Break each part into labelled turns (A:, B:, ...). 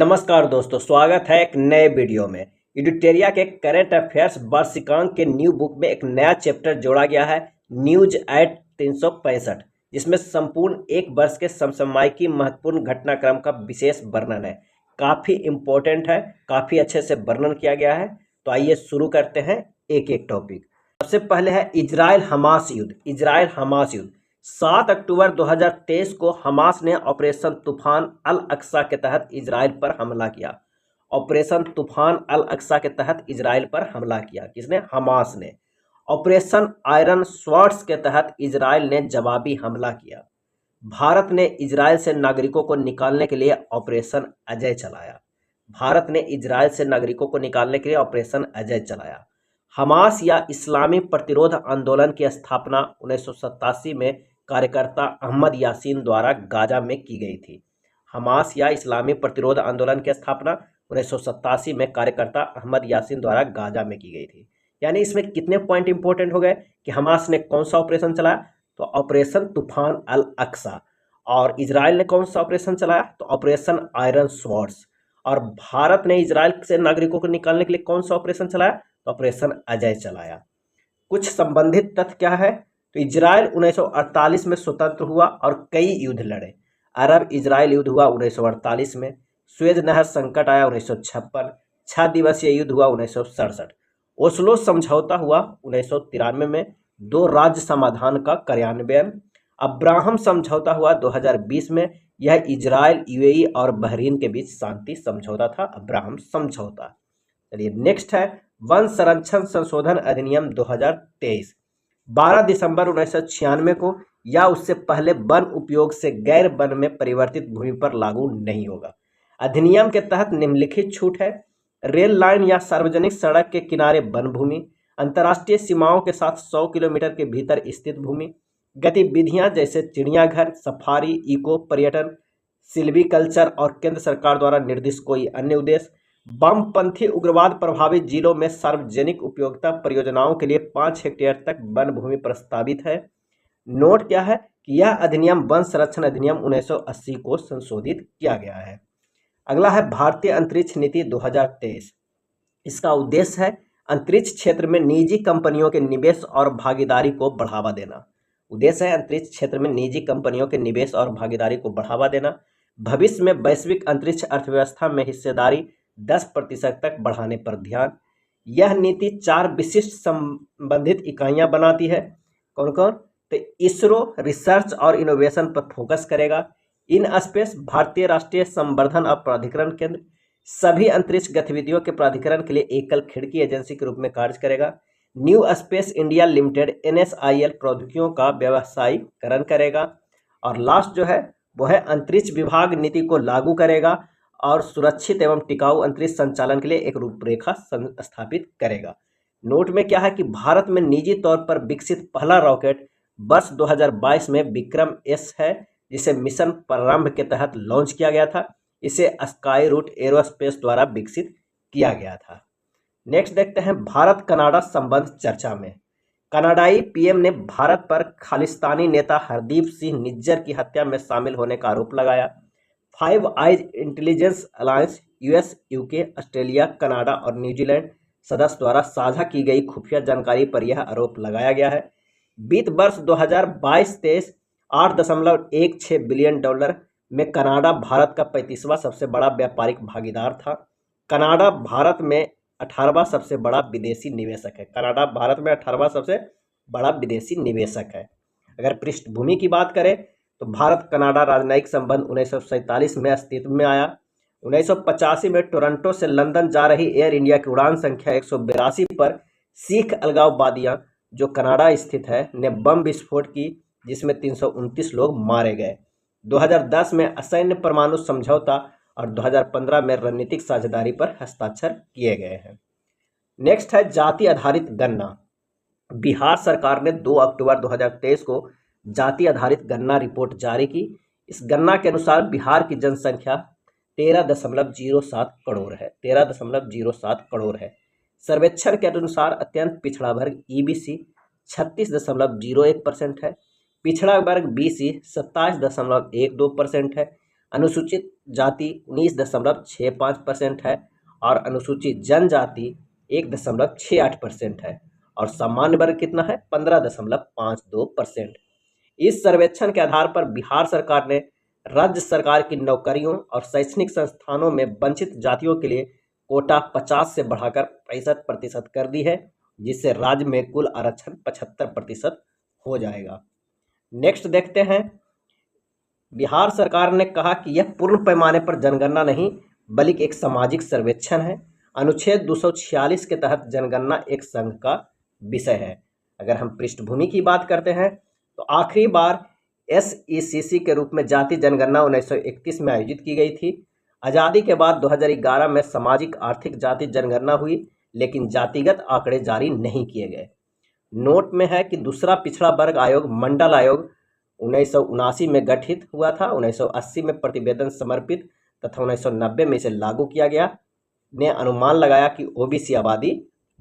A: नमस्कार दोस्तों, स्वागत है एक नए वीडियो में। एडिटोरिया के करंट अफेयर्स वर्षिकांक के न्यू बुक में एक नया चैप्टर जोड़ा गया है, न्यूज एट 365, जिसमें संपूर्ण एक वर्ष के समसामयिक महत्वपूर्ण घटनाक्रम का विशेष वर्णन है। काफ़ी इम्पोर्टेंट है, काफ़ी अच्छे से वर्णन किया गया है। तो आइए शुरू करते हैं एक एक टॉपिक। सबसे पहले है इजराइल हमास युद्ध। इजराइल हमास युद्ध 7 अक्टूबर 2023 को हमास ने ऑपरेशन तूफान अल अक्सा के तहत इजराइल पर हमला किया। ऑपरेशन तूफान अल अक्सा के तहत इजराइल पर हमला किया किसने? हमास ने। ऑपरेशन आयरन स्वॉर्ड्स के तहत इजराइल ने जवाबी हमला किया। भारत ने इजराइल से नागरिकों को निकालने के लिए ऑपरेशन अजय चलाया। भारत ने इजराइल से नागरिकों को निकालने के लिए ऑपरेशन अजय चलाया। हमास या इस्लामी प्रतिरोध आंदोलन की स्थापना 1987 में कार्यकर्ता अहमद यासीन द्वारा गाजा में की गई थी। हमास या इस्लामी प्रतिरोध आंदोलन की स्थापना 1987 में कार्यकर्ता अहमद यासीन द्वारा गाजा में की गई थी। यानी इसमें कितने पॉइंट इंपॉर्टेंट हो गए कि हमास ने कौन सा ऑपरेशन चलाया? तो ऑपरेशन तूफान अल अक्सा। और इजराइल ने कौन सा ऑपरेशन चलाया? तो ऑपरेशन आयरन स्वॉर्ड्स। और भारत ने इजराइल से नागरिकों को निकालने के लिए कौन सा ऑपरेशन चलाया? तो ऑपरेशन अजय चलाया। कुछ संबंधित तथ्य क्या है? तो इजराइल 1948 में स्वतंत्र हुआ और कई युद्ध लड़े। अरब इजराइल युद्ध हुआ 1948 में। सुएज नहर संकट आया 1956। 6 दिवसीय युद्ध हुआ 1967। ओस्लो समझौता हुआ 1993 में। 2 राज्य समाधान का कार्यान्वयन। अब्राहम समझौता हुआ 2020 में। यह इजराइल, यूएई और बहरीन के बीच शांति समझौता था, अब्राहम समझौता। चलिए नेक्स्ट है वन संरक्षण संशोधन अधिनियम 2023। 12 दिसंबर 1996 को या उससे पहले वन उपयोग से गैर वन में परिवर्तित भूमि पर लागू नहीं होगा। अधिनियम के तहत निम्नलिखित छूट है: रेल लाइन या सार्वजनिक सड़क के किनारे वन भूमि, अंतर्राष्ट्रीय सीमाओं के साथ 100 किलोमीटर के भीतर स्थित भूमि, गतिविधियां जैसे चिड़ियाघर, सफारी, इको पर्यटन, सिल्वीकल्चर और केंद्र सरकार द्वारा निर्दिष्ट कोई अन्य उद्देश्य। वामपंथी उग्रवाद प्रभावित जिलों में सार्वजनिक उपयोगिता परियोजनाओं के लिए 5 हेक्टेयर तक वन भूमि प्रस्तावित है। नोट क्या है कि यह अधिनियम वन संरक्षण अधिनियम 1980 को संशोधित किया गया है। अगला है भारतीय अंतरिक्ष नीति 2023। इसका उद्देश्य है अंतरिक्ष क्षेत्र में निजी कंपनियों के निवेश और भागीदारी को बढ़ावा देना। उद्देश्य है अंतरिक्ष क्षेत्र में निजी कंपनियों के निवेश और भागीदारी को बढ़ावा देना। भविष्य में वैश्विक अंतरिक्ष अर्थव्यवस्था में हिस्सेदारी 10% तक बढ़ाने पर ध्यान। यह नीति 4 विशिष्ट संबंधित इकाइयां बनाती है। कौन कौन? तो इसरो रिसर्च और इनोवेशन पर फोकस करेगा। इन स्पेस भारतीय राष्ट्रीय संवर्धन और प्राधिकरण केंद्र सभी अंतरिक्ष गतिविधियों के प्राधिकरण के लिए एकल खिड़की एजेंसी के रूप में कार्य करेगा। New space India limited NSIL प्रौद्योगिकियों का व्यवसायीकरण करेगा। और लास्ट जो है वो है अंतरिक्ष विभाग नीति को लागू करेगा और सुरक्षित एवं टिकाऊ अंतरिक्ष संचालन के लिए एक रूपरेखा स्थापित करेगा। नोट में क्या है कि भारत में निजी तौर पर विकसित पहला रॉकेट वर्ष 2022 में विक्रम एस है, जिसे मिशन प्रारंभ के तहत लॉन्च किया गया था। इसे स्काई रूट एरोस्पेस द्वारा विकसित किया गया था। नेक्स्ट देखते हैं भारत कनाडा संबंध चर्चा में। कनाडाई पीएम ने भारत पर खालिस्तानी नेता हरदीप सिंह निज्जर की हत्या में शामिल होने का आरोप लगाया। 5 eyes intelligence alliance US, UK, Australia, Canada और न्यूजीलैंड सदस्य द्वारा साझा की गई खुफिया जानकारी पर यह आरोप लगाया गया है। वित्त वर्ष 2022-23 $8.16 बिलियन में कनाडा भारत का 35वां सबसे बड़ा व्यापारिक भागीदार था। कनाडा भारत में 18वां सबसे बड़ा विदेशी निवेशक है। कनाडा भारत में 18वां सबसे बड़ा विदेशी निवेशक है। अगर पृष्ठभूमि की बात करें तो भारत कनाडा राजनयिक संबंध 1947 में अस्तित्व में आया। 1985 में टोरंटो से लंदन जा रही एयर इंडिया की उड़ान संख्या 182 पर सिख अलगाववादियां, जो कनाडा स्थित है, ने बम विस्फोट की, जिसमें 329 लोग मारे गए। 2010 में असैन्य परमाणु समझौता और 2015 में रणनीतिक साझेदारी पर हस्ताक्षर किए गए हैं। नेक्स्ट है जाति आधारित गणना। बिहार सरकार ने 2 अक्टूबर 2023 को जाति आधारित गणना रिपोर्ट जारी की। इस गणना के अनुसार बिहार की जनसंख्या 13.07 करोड़ है। 13.07 करोड़ है। सर्वेक्षण के अनुसार अत्यंत पिछड़ा वर्ग EBC 36.01% है। पिछड़ा वर्ग BC 27.12% है। अनुसूचित जाति 19.65% है और अनुसूचित जनजाति 1.68% है और सामान्य वर्ग कितना है 15.52%। इस सर्वेक्षण के आधार पर बिहार सरकार ने राज्य सरकार की नौकरियों और शैक्षणिक संस्थानों में वंचित जातियों के लिए कोटा 50 से बढ़ाकर 65% कर दी है, जिससे राज्य में कुल आरक्षण 75% हो जाएगा। नेक्स्ट देखते हैं, बिहार सरकार ने कहा कि यह पूर्ण पैमाने पर जनगणना नहीं बल्कि एक सामाजिक सर्वेक्षण है। अनुच्छेद 246 के तहत जनगणना एक संघ का विषय है। अगर हम पृष्ठभूमि की बात करते हैं तो आखिरी बार SECC के रूप में जाति जनगणना 1931 में आयोजित की गई थी। आज़ादी के बाद 2011 में सामाजिक आर्थिक जाति जनगणना हुई, लेकिन जातिगत आंकड़े जारी नहीं किए गए। नोट में है कि दूसरा पिछड़ा वर्ग आयोग मंडल आयोग 1979 में गठित हुआ था, 1980 में प्रतिवेदन समर्पित तथा 1990 में इसे लागू किया गया। ने अनुमान लगाया कि OBC आबादी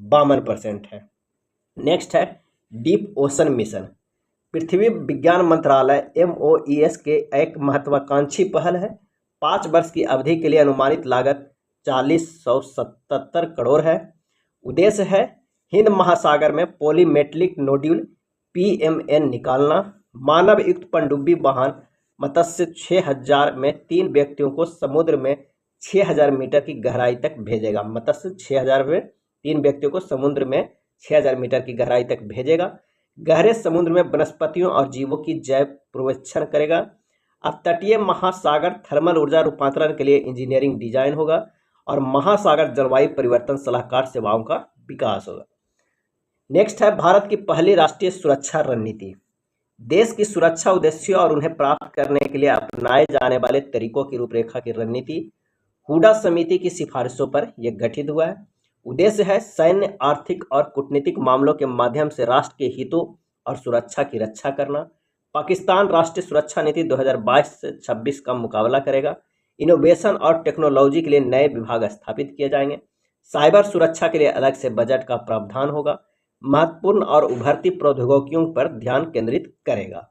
A: 52% है। नेक्स्ट है डीप ओशन मिशन। पृथ्वी विज्ञान मंत्रालय MOES के एक महत्वाकांक्षी पहल है। 5 वर्ष की अवधि के लिए अनुमानित लागत 4077 करोड़ है। उद्देश्य है हिंद महासागर में पॉलीमेटलिक नोड्यूल PMN निकालना, मानव युक्त पनडुब्बी वाहन मत्स्य 6000 में 3 व्यक्तियों को समुद्र में 6000 मीटर की गहराई तक भेजेगा। मत्स्य 6000 में 3 व्यक्तियों को समुद्र में 6000 मीटर की गहराई तक भेजेगा। गहरे समुद्र में वनस्पतियों और जीवों की जैव पर्यवेक्षण करेगा। अब तटीय महासागर थर्मल ऊर्जा रूपांतरण के लिए इंजीनियरिंग डिजाइन होगा और महासागर जलवायु परिवर्तन सलाहकार सेवाओं का विकास होगा। नेक्स्ट है भारत की पहली राष्ट्रीय सुरक्षा रणनीति। देश की सुरक्षा उद्देश्यों और उन्हें प्राप्त करने के लिए अपनाए जाने वाले तरीकों की रूपरेखा की रणनीति हुडा समिति की सिफारिशों पर यह गठित हुआ है। उद्देश्य है सैन्य, आर्थिक और कूटनीतिक मामलों के माध्यम से राष्ट्र के हितों और सुरक्षा की रक्षा करना। पाकिस्तान राष्ट्रीय सुरक्षा नीति 2022 से 26 का मुकाबला करेगा। इनोवेशन और टेक्नोलॉजी के लिए नए विभाग स्थापित किए जाएंगे। साइबर सुरक्षा के लिए अलग से बजट का प्रावधान होगा। महत्वपूर्ण और उभरती प्रौद्योगिकियों पर ध्यान केंद्रित करेगा।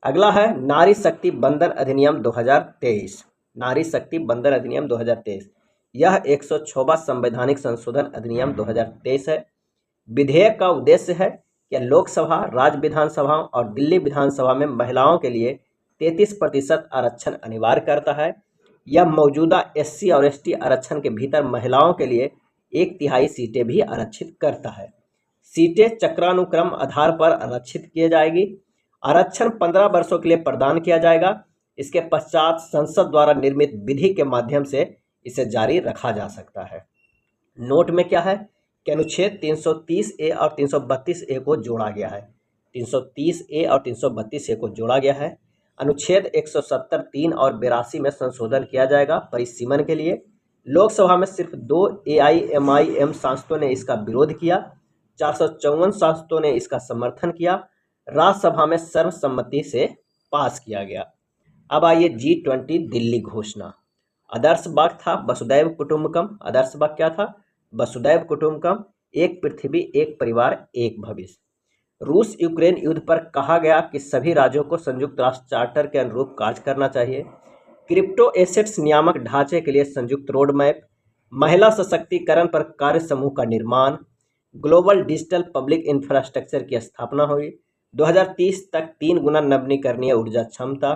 A: अगला है नारी शक्ति बंधन अधिनियम 2023। नारी शक्ति बंधन अधिनियम 2023 यह 106वां संवैधानिक संशोधन अधिनियम 2023 है। विधेयक का उद्देश्य है कि लोकसभा, राज्य विधानसभाओं और दिल्ली विधानसभा में महिलाओं के लिए 33% आरक्षण अनिवार्य करता है। यह मौजूदा SC और ST आरक्षण के भीतर महिलाओं के लिए 1/3 सीटें भी आरक्षित करता है। सीटें चक्रानुक्रम आधार पर आरक्षित किए जाएगी। आरक्षण 15 वर्षों के लिए प्रदान किया जाएगा। इसके पश्चात संसद द्वारा निर्मित विधि के माध्यम से इसे जारी रखा जा सकता है। नोट में क्या है कि अनुच्छेद 330A और 332A को जोड़ा गया है। 330A और 332A को जोड़ा गया है। अनुच्छेद 170, 3 और 82 में संशोधन किया जाएगा परिसीमन के लिए। लोकसभा में सिर्फ 2 AIMIM सांसदों ने इसका विरोध किया। 454 सांसदों ने इसका समर्थन किया। राज्यसभा में सर्वसम्मति से पास किया गया। अब आइए G20 दिल्ली घोषणा। आदर्श वाक्य था वसुदैव कुटुंबकम। आदर्श वाक्य क्या था? वसुदैव कुटुंबकम, एक पृथ्वी, एक परिवार, एक भविष्य। रूस यूक्रेन युद्ध पर कहा गया कि सभी राज्यों को संयुक्त राष्ट्र चार्टर के अनुरूप कार्य करना चाहिए। क्रिप्टो एसेट्स नियामक ढांचे के लिए संयुक्त रोड मैप। महिला सशक्तिकरण पर कार्य समूह का निर्माण। ग्लोबल डिजिटल पब्लिक इंफ्रास्ट्रक्चर की स्थापना हुई। 2030 तक 3 गुना नवीनीकरणीय ऊर्जा क्षमता।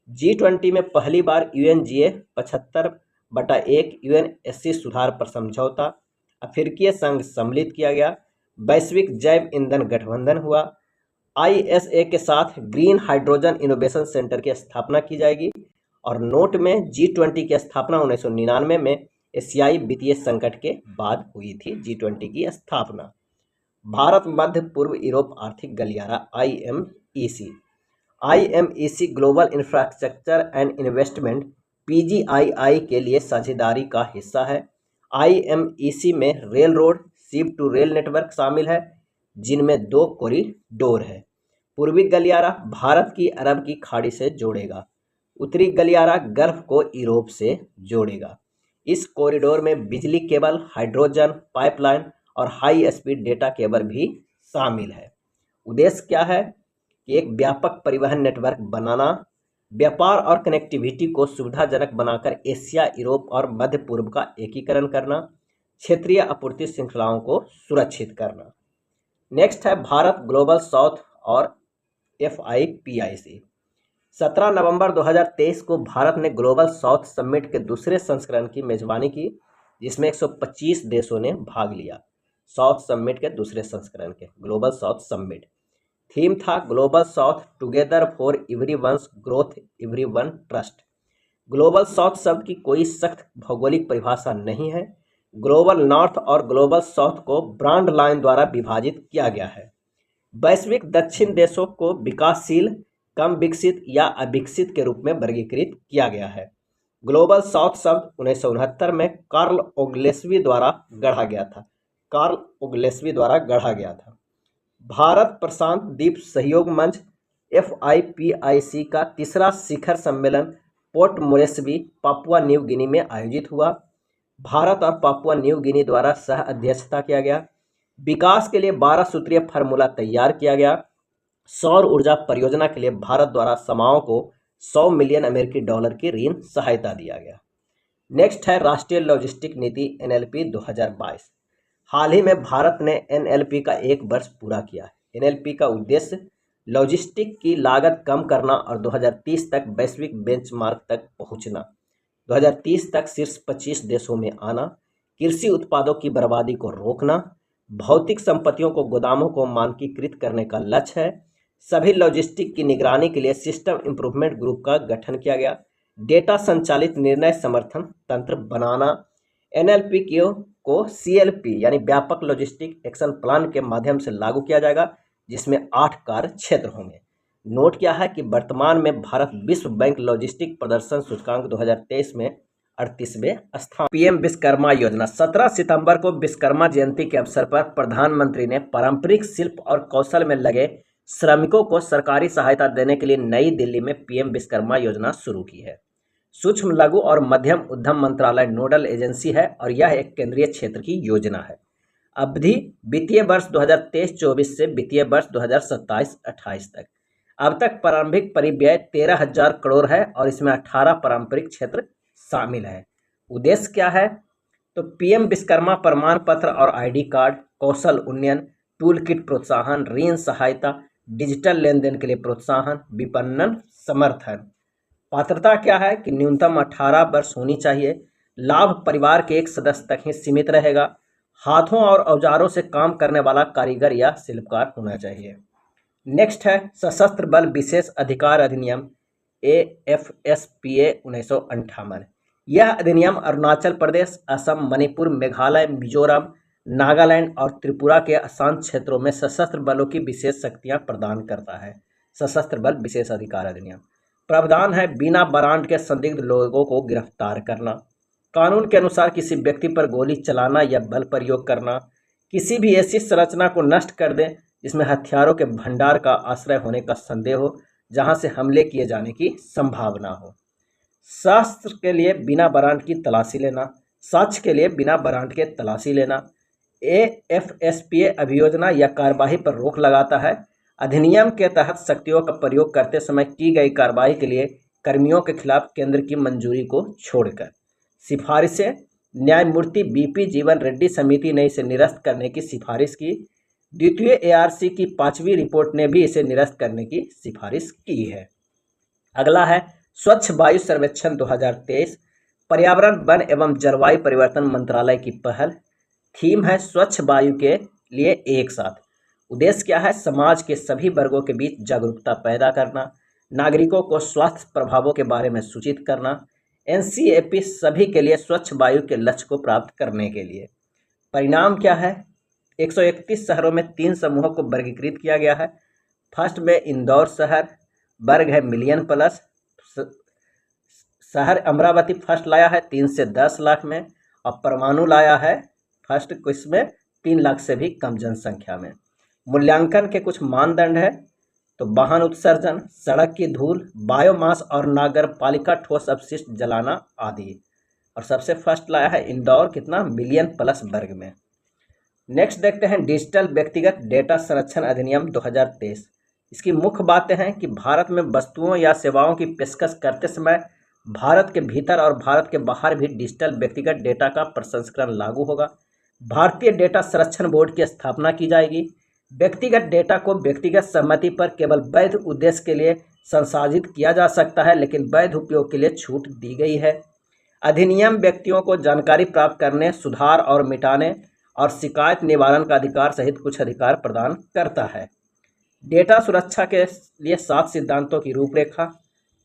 A: G20 में पहली बार UNGA 75/1 UNSC सुधार पर समझौता। अफ्रीकी संघ सम्मिलित किया गया। वैश्विक जैव ईंधन गठबंधन हुआ। ISA के साथ ग्रीन हाइड्रोजन इनोवेशन सेंटर की स्थापना की जाएगी। और नोट में G20 की स्थापना 1999 में एशियाई वित्तीय संकट के बाद हुई थी। G20 की स्थापना। भारत मध्य पूर्व यूरोप आर्थिक गलियारा IMEC global infrastructure and investment PGII के लिए साझेदारी का हिस्सा है। IMEC में rail road, ship to rail network शामिल है, जिनमें 2 कॉरिडोर है। पूर्वी गलियारा भारत की अरब की खाड़ी से जोड़ेगा। उत्तरी गलियारा गल्फ को यूरोप से जोड़ेगा। इस कॉरिडोर में बिजली केबल, हाइड्रोजन पाइपलाइन और हाई स्पीड डेटा केबल भी शामिल है। उद्देश्य क्या है कि एक व्यापक परिवहन नेटवर्क बनाना, व्यापार और कनेक्टिविटी को सुविधाजनक बनाकर एशिया, यूरोप और मध्य पूर्व का एकीकरण करना। क्षेत्रीय आपूर्ति श्रृंखलाओं को सुरक्षित करना। नेक्स्ट है भारत ग्लोबल साउथ और FIPIC। 17 नवंबर 2023 को भारत ने ग्लोबल साउथ समिट के दूसरे संस्करण की मेजबानी की, जिसमें 125 देशों ने भाग लिया। साउथ समिट के दूसरे संस्करण के ग्लोबल साउथ समिट थीम था global south together for everyone's growth everyone trust. Global south शब्द की कोई सख्त भौगोलिक परिभाषा नहीं है। ग्लोबल नॉर्थ और ग्लोबल साउथ को ब्रांड लाइन द्वारा विभाजित किया गया है। वैश्विक दक्षिण देशों को विकासशील, कम विकसित या अविकसित के रूप में वर्गीकृत किया गया है। ग्लोबल साउथ शब्द 1969 में कार्ल ओग्लेस्वी द्वारा गढ़ा गया था। भारत प्रशांत द्वीप सहयोग मंच FIPIC का तीसरा शिखर सम्मेलन port Moresby, Papua New Guinea में आयोजित हुआ। भारत और पापुआ न्यू गिनी द्वारा सह अध्यक्षता किया गया। विकास के लिए 12 सूत्रीय फार्मूला तैयार किया गया। सौर ऊर्जा परियोजना के लिए भारत द्वारा समाओं को $100 मिलियन की ऋण सहायता दिया गया। नेक्स्ट है राष्ट्रीय लॉजिस्टिक नीति NLP 2022। हाल ही में भारत ने NLP का 1 वर्ष पूरा किया है। NLP का उद्देश्य लॉजिस्टिक की लागत कम करना और 2030 तक वैश्विक बेंचमार्क तक पहुंचना, 2030 तक शीर्ष 25 देशों में आना, कृषि उत्पादों की बर्बादी को रोकना, भौतिक संपत्तियों को गोदामों को मानकीकृत करने का लक्ष्य है। सभी लॉजिस्टिक की निगरानी के लिए सिस्टम इम्प्रूवमेंट ग्रुप का गठन किया गया। डेटा संचालित निर्णय समर्थन तंत्र बनाना। NLP को CLP यानी व्यापक लॉजिस्टिक एक्शन प्लान के माध्यम से लागू किया जाएगा, जिसमें 8 कार्य क्षेत्र होंगे। नोट किया है कि वर्तमान में भारत विश्व बैंक लॉजिस्टिक प्रदर्शन सूचकांक 2023 में 38वें स्थान। PM विश्वकर्मा योजना। 17 सितंबर को विश्वकर्मा जयंती के अवसर पर प्रधानमंत्री ने पारंपरिक शिल्प और कौशल में लगे श्रमिकों को सरकारी सहायता देने के लिए नई दिल्ली में PM विश्वकर्मा योजना शुरू की है। सूक्ष्म, लघु और मध्यम उद्यम मंत्रालय नोडल एजेंसी है और यह एक केंद्रीय क्षेत्र की योजना है। अवधि वित्तीय वर्ष 2023-24 से वित्तीय वर्ष 2027-28 तक। अब तक प्रारंभिक परिव्यय 13,000 करोड़ है और इसमें 18 पारंपरिक क्षेत्र शामिल है। उद्देश्य क्या है? तो PM विश्वकर्मा प्रमाण पत्र और ID कार्ड, कौशल उन्नयन, टूल किट प्रोत्साहन, ऋण सहायता, डिजिटल लेन देन के लिए प्रोत्साहन, विपणन समर्थन। पात्रता क्या है कि न्यूनतम 18 वर्ष होनी चाहिए। लाभ परिवार के एक सदस्य तक ही सीमित रहेगा। हाथों और औजारों से काम करने वाला कारीगर या शिल्पकार होना चाहिए। नेक्स्ट है सशस्त्र बल विशेष अधिकार अधिनियम AFSPA 1958। यह अधिनियम अरुणाचल प्रदेश, असम, मणिपुर, मेघालय, मिजोरम, नागालैंड और त्रिपुरा के अशांत क्षेत्रों में सशस्त्र बलों की विशेष शक्तियां प्रदान करता है। सशस्त्र बल विशेष अधिकार अधिनियम प्रावधान है बिना वारंट के संदिग्ध लोगों को गिरफ्तार करना, कानून के अनुसार किसी व्यक्ति पर गोली चलाना या बल प्रयोग करना, किसी भी ऐसी संरचना को नष्ट कर दें जिसमें हथियारों के भंडार का आश्रय होने का संदेह हो, जहां से हमले किए जाने की संभावना हो। शस्त्र के लिए बिना वारंट की तलाशी लेना, साक्ष्य के लिए बिना वारंट के तलाशी लेना। AFSPA अभियोजना या कार्यवाही पर रोक लगाता है। अधिनियम के तहत शक्तियों का प्रयोग करते समय की गई कार्रवाई के लिए कर्मियों के खिलाफ केंद्र की मंजूरी को छोड़कर। सिफारिशें। न्यायमूर्ति BP जीवन रेड्डी समिति ने इसे निरस्त करने की सिफारिश की। द्वितीय ARC की 5वीं रिपोर्ट ने भी इसे निरस्त करने की सिफारिश की है। अगला है स्वच्छ वायु सर्वेक्षण 2023। पर्यावरण, वन एवं जलवायु परिवर्तन मंत्रालय की पहल। थीम है स्वच्छ वायु के लिए एक साथ। उद्देश्य क्या है? समाज के सभी वर्गों के बीच जागरूकता पैदा करना, नागरिकों को स्वास्थ्य प्रभावों के बारे में सूचित करना। NCAP सभी के लिए स्वच्छ वायु के लक्ष्य को प्राप्त करने के लिए। परिणाम क्या है? 131 शहरों में 3 समूहों को वर्गीकृत किया गया है। फर्स्ट में इंदौर शहर, वर्ग है मिलियन प्लस। शहर अमरावती फर्स्ट लाया है 3 से 10 लाख में, और परमाणु लाया है फर्स्ट इसमें 3 लाख से भी कम जनसंख्या में। मूल्यांकन के कुछ मानदंड है तो वाहन उत्सर्जन, सड़क की धूल, बायोमास और नगर पालिका ठोस अपशिष्ट जलाना आदि। और सबसे फर्स्ट लाया है इंदौर, कितना? मिलियन प्लस वर्ग में। नेक्स्ट देखते हैं डिजिटल व्यक्तिगत डेटा संरक्षण अधिनियम 2023। इसकी मुख्य बातें हैं कि भारत में वस्तुओं या सेवाओं की पेशकश करते समय भारत के भीतर और भारत के बाहर भी डिजिटल व्यक्तिगत डेटा का प्रसंस्करण लागू होगा। भारतीय डेटा संरक्षण बोर्ड की स्थापना की जाएगी। व्यक्तिगत डेटा को व्यक्तिगत सहमति पर केवल वैध उद्देश्य के लिए संसाधित किया जा सकता है, लेकिन वैध उपयोग के लिए छूट दी गई है। अधिनियम व्यक्तियों को जानकारी प्राप्त करने, सुधार और मिटाने और शिकायत निवारण का अधिकार सहित कुछ अधिकार प्रदान करता है। डेटा सुरक्षा के लिए 7 सिद्धांतों की रूपरेखा।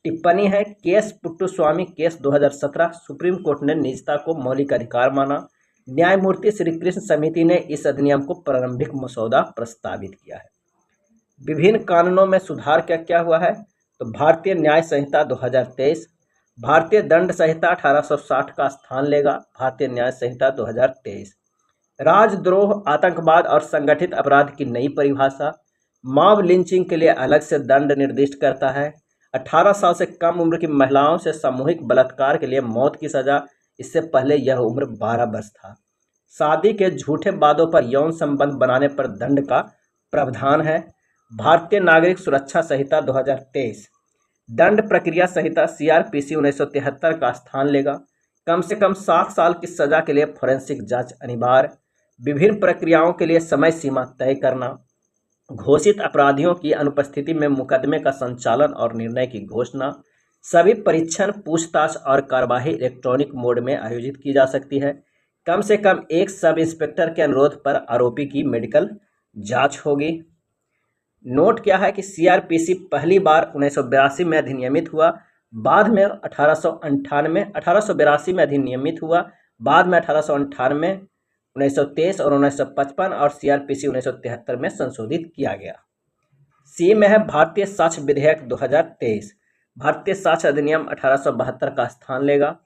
A: टिप्पणी है case Puttaswamy case 2017। Supreme court ने निजता को मौलिक अधिकार माना। न्यायमूर्ति श्री कृष्ण समिति ने इस अधिनियम को प्रारंभिक मसौदा प्रस्तावित किया है। विभिन्न कानूनों में सुधार क्या क्या हुआ है, तो भारतीय न्याय संहिता 2023, भारतीय दंड संहिता 1860 का स्थान लेगा भारतीय न्याय संहिता 2023। राजद्रोह, आतंकवाद और संगठित अपराध की नई परिभाषा। मॉब लिंचिंग के लिए अलग से दंड निर्दिष्ट करता है। 18 साल से कम उम्र की महिलाओं से सामूहिक बलात्कार के लिए मौत की सजा, इससे पहले यह उम्र 12 वर्ष था। शादी के झूठे वादों पर यौन संबंध बनाने पर दंड का प्रावधान है। भारतीय नागरिक सुरक्षा संहिता 2023। दंड प्रक्रिया संहिता CRPC 1973 का स्थान लेगा। कम से कम 7 साल की सजा के लिए फोरेंसिक जांच अनिवार्य। विभिन्न प्रक्रियाओं के लिए समय सीमा तय करना। घोषित अपराधियों की अनुपस्थिति में मुकदमे का संचालन और निर्णय की घोषणा। सभी परीक्षण, पूछताछ और कार्यवाही इलेक्ट्रॉनिक मोड में आयोजित की जा सकती है। कम से कम एक सब इंस्पेक्टर के अनुरोध पर आरोपी की मेडिकल जांच होगी। नोट क्या है कि CRPC पहली बार 1982 में अधिनियमित हुआ, बाद में 1882 में अधिनियमित हुआ, बाद में 1898, 1923 और 1955 और CRPC 1973 में संशोधित किया गया। सी में है भारतीय साक्ष्य विधेयक 2023। भारतीय साक्ष्य अधिनियम 1872 का स्थान लेगा।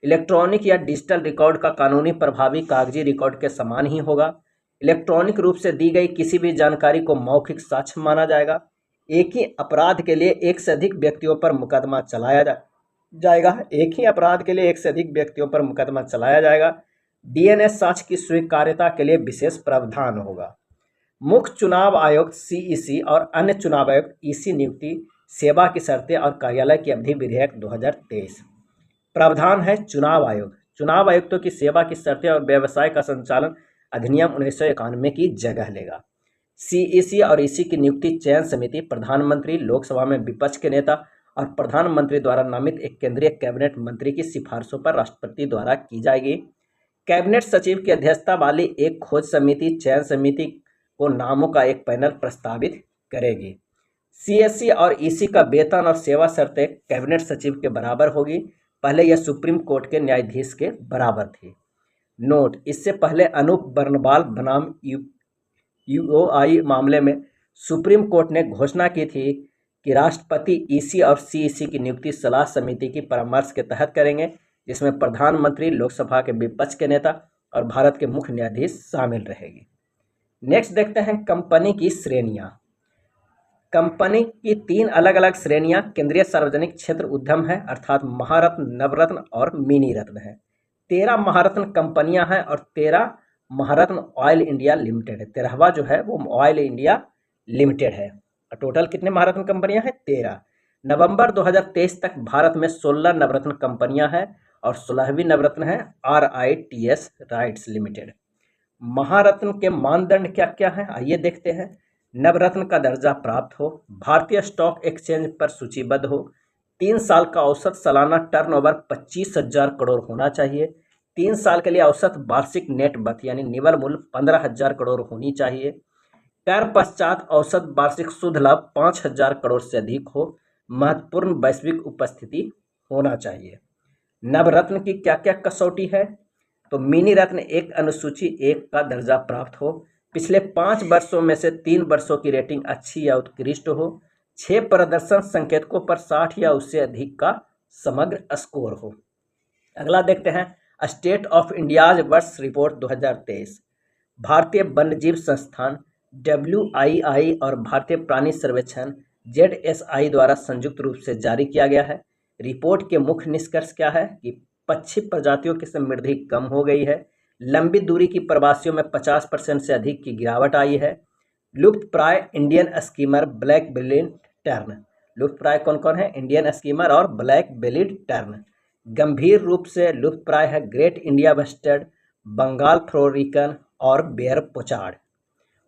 A: इलेक्ट्रॉनिक या डिजिटल रिकॉर्ड का कानूनी प्रभावी कागजी रिकॉर्ड के समान ही होगा। इलेक्ट्रॉनिक रूप से दी गई किसी भी जानकारी को मौखिक साक्ष्य माना जाएगा। एक ही अपराध के लिए एक से अधिक व्यक्तियों पर मुकदमा चलाया जाएगा। एक ही अपराध के लिए एक से अधिक व्यक्तियों पर मुकदमा चलाया जाएगा। DNA साक्ष्य की स्वीकार्यता के लिए विशेष प्रावधान होगा। मुख्य चुनाव आयुक्त CEC और अन्य चुनाव आयुक्त EC नियुक्ति, सेवा की शर्तें और कार्यालय की अवधि विधेयक 2023। प्रावधान है चुनाव आयोग। चुनाव आयुक्तों की सेवा की शर्तें और व्यवसाय का संचालन अधिनियम 1991 की जगह लेगा। CEC और EC की नियुक्ति चयन समिति, प्रधानमंत्री, लोकसभा में विपक्ष के नेता और प्रधानमंत्री द्वारा नामित एक केंद्रीय कैबिनेट मंत्री की सिफारिशों पर राष्ट्रपति द्वारा की जाएगी। कैबिनेट सचिव की अध्यक्षता वाली एक खोज समिति चयन समिति को नामों का एक पैनल प्रस्तावित करेगी। CSC और EC का वेतन और सेवा शर्तें कैबिनेट सचिव के बराबर होगी। पहले यह सुप्रीम कोर्ट के न्यायाधीश के बराबर थी। नोट, इससे पहले अनूप बर्नवाल बनाम UOI मामले में सुप्रीम कोर्ट ने घोषणा की थी कि राष्ट्रपति EC और CEC की नियुक्ति सलाह समिति की परामर्श के तहत करेंगे, जिसमें प्रधानमंत्री, लोकसभा के विपक्ष के नेता और भारत के मुख्य न्यायाधीश शामिल रहेगी। नेक्स्ट देखते हैं कंपनी की श्रेणियां। कंपनी की 3 अलग अलग श्रेणियां केंद्रीय सार्वजनिक क्षेत्र उद्यम है, अर्थात महारत्न, नवरत्न और मिनी रत्न है। 13 महारत्न कंपनियां हैं और 13 महारत्न ऑयल इंडिया लिमिटेड है। 13वां जो है वो ऑयल इंडिया लिमिटेड है। टोटल कितने महारत्न कंपनियां हैं? 13। नवंबर 2023 तक भारत में 16 नवरत्न कंपनियां हैं और 16वीं नवरत्न है RITES राइट्स लिमिटेड। महारत्न के मानदंड क्या क्या हैं, आइए देखते हैं। नवरत्न का दर्जा प्राप्त हो, भारतीय स्टॉक एक्सचेंज पर सूचीबद्ध हो, 3 साल का औसत सालाना टर्नओवर 25,000 करोड़ होना चाहिए, 3 साल के लिए औसत वार्षिक नेट वर्थ यानी निवल मूल्य 15,000 करोड़ होनी चाहिए, कर पश्चात औसत वार्षिक शुद्ध लाभ 5,000 करोड़ से अधिक हो, महत्वपूर्ण वैश्विक उपस्थिति होना चाहिए। नवरत्न की क्या क्या कसौटी है, तो मिनी रत्न 1 अनुसूची 1 का दर्जा प्राप्त हो, पिछले 5 वर्षों में से 3 वर्षों की रेटिंग अच्छी या उत्कृष्ट हो, 6 प्रदर्शन संकेतकों पर 60 या उससे अधिक का समग्र स्कोर हो। अगला देखते हैं स्टेट ऑफ इंडियाज वर्ष रिपोर्ट 2023। भारतीय वन्यजीव संस्थान WII और भारतीय प्राणी सर्वेक्षण ZSI द्वारा संयुक्त रूप से जारी किया गया है। रिपोर्ट के मुख्य निष्कर्ष क्या है कि पक्षी प्रजातियों की समृद्धि कम हो गई है, लंबी दूरी की प्रवासियों में 50% से अधिक की गिरावट आई है, लुप्त प्राय Indian skimmer black bellied tern. लुप्त प्राय कौन कौन है? इंडियन स्कीमर और ब्लैक बिलीड टर्न। गंभीर रूप से लुप्त प्राय है great India bustard, Bengal florican और बेयर पोचार्ड।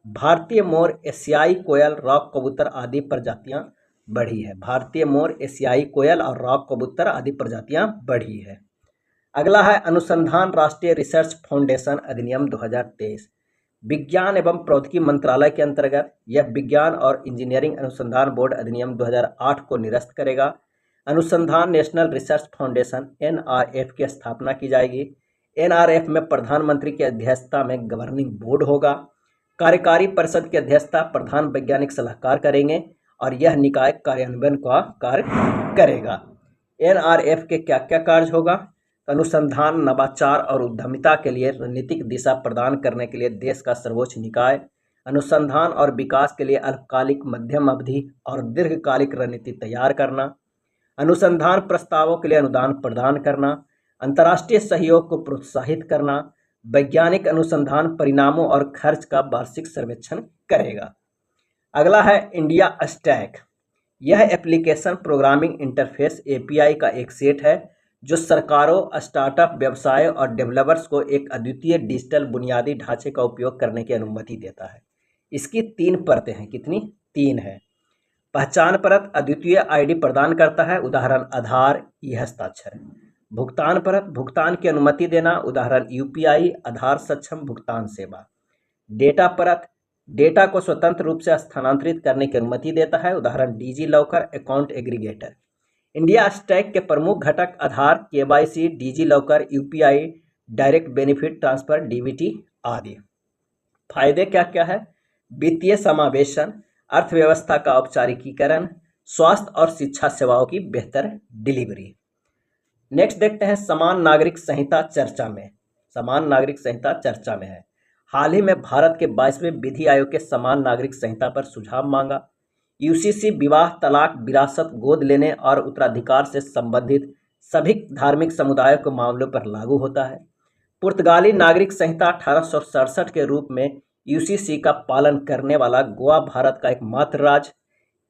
A: भारतीय मोर, एशियाई कोयल, रॉक कबूतर आदि प्रजातियां बढ़ी है। भारतीय मोर, एशियाई कोयल और रॉक कबूतर आदि प्रजातियां बढ़ी है। अगला है अनुसंधान राष्ट्रीय रिसर्च फाउंडेशन अधिनियम 2023। विज्ञान एवं प्रौद्योगिकी मंत्रालय के अंतर्गत यह विज्ञान और इंजीनियरिंग अनुसंधान बोर्ड अधिनियम 2008 को निरस्त करेगा। अनुसंधान नेशनल रिसर्च फाउंडेशन NRF की स्थापना की जाएगी। NRF में प्रधानमंत्री की अध्यक्षता में गवर्निंग बोर्ड होगा। कार्यकारी परिषद की अध्यक्षता प्रधान वैज्ञानिक सलाहकार करेंगे और यह निकाय कार्यान्वयन का कार्य करेगा। NRF के क्या क्या कार्य होगा? अनुसंधान, नवाचार और उद्यमिता के लिए रणनीतिक दिशा प्रदान करने के लिए देश का सर्वोच्च निकाय। अनुसंधान और विकास के लिए अल्पकालिक, मध्यम अवधि और दीर्घकालिक रणनीति तैयार करना। अनुसंधान प्रस्तावों के लिए अनुदान प्रदान करना। अंतर्राष्ट्रीय सहयोग को प्रोत्साहित करना। वैज्ञानिक अनुसंधान परिणामों और खर्च का वार्षिक सर्वेक्षण करेगा। अगला है इंडिया स्टैक। यह एप्लीकेशन प्रोग्रामिंग इंटरफेस API का एक सेट है जो सरकारों, स्टार्टअप, व्यवसाय और डेवलपर्स को एक अद्वितीय डिजिटल बुनियादी ढांचे का उपयोग करने की अनुमति देता है। इसकी 3 परतें हैं। कितनी? 3 है। पहचान परत अद्वितीय ID प्रदान करता है, उदाहरण आधार, ई-हस्ताक्षर। भुगतान परत भुगतान की अनुमति देना, उदाहरण UPI, आधार सक्षम भुगतान सेवा। डेटा परत डेटा को स्वतंत्र रूप से स्थानांतरित करने की अनुमति देता है, उदाहरण DigiLocker, account aggregator. India stack के प्रमुख घटक Aadhaar, KYC, DigiLocker, UPI, direct benefit transfer, DBT आदि। फायदे क्या क्या है? वित्तीय समावेशन, अर्थव्यवस्था का औपचारिकीकरण, स्वास्थ्य और शिक्षा सेवाओं की बेहतर डिलीवरी। नेक्स्ट देखते हैं समान नागरिक संहिता चर्चा में। समान नागरिक संहिता चर्चा में है। हाल ही में भारत के 22वें विधि आयोग के समान नागरिक संहिता पर सुझाव मांगा। UCC विवाह, तलाक, विरासत, गोद लेने और उत्तराधिकार से संबंधित सभी धार्मिक समुदायों के मामलों पर लागू होता है। पुर्तगाली नागरिक संहिता 1867 के रूप में UCC का पालन करने वाला गोवा भारत का एकमात्र राज्य।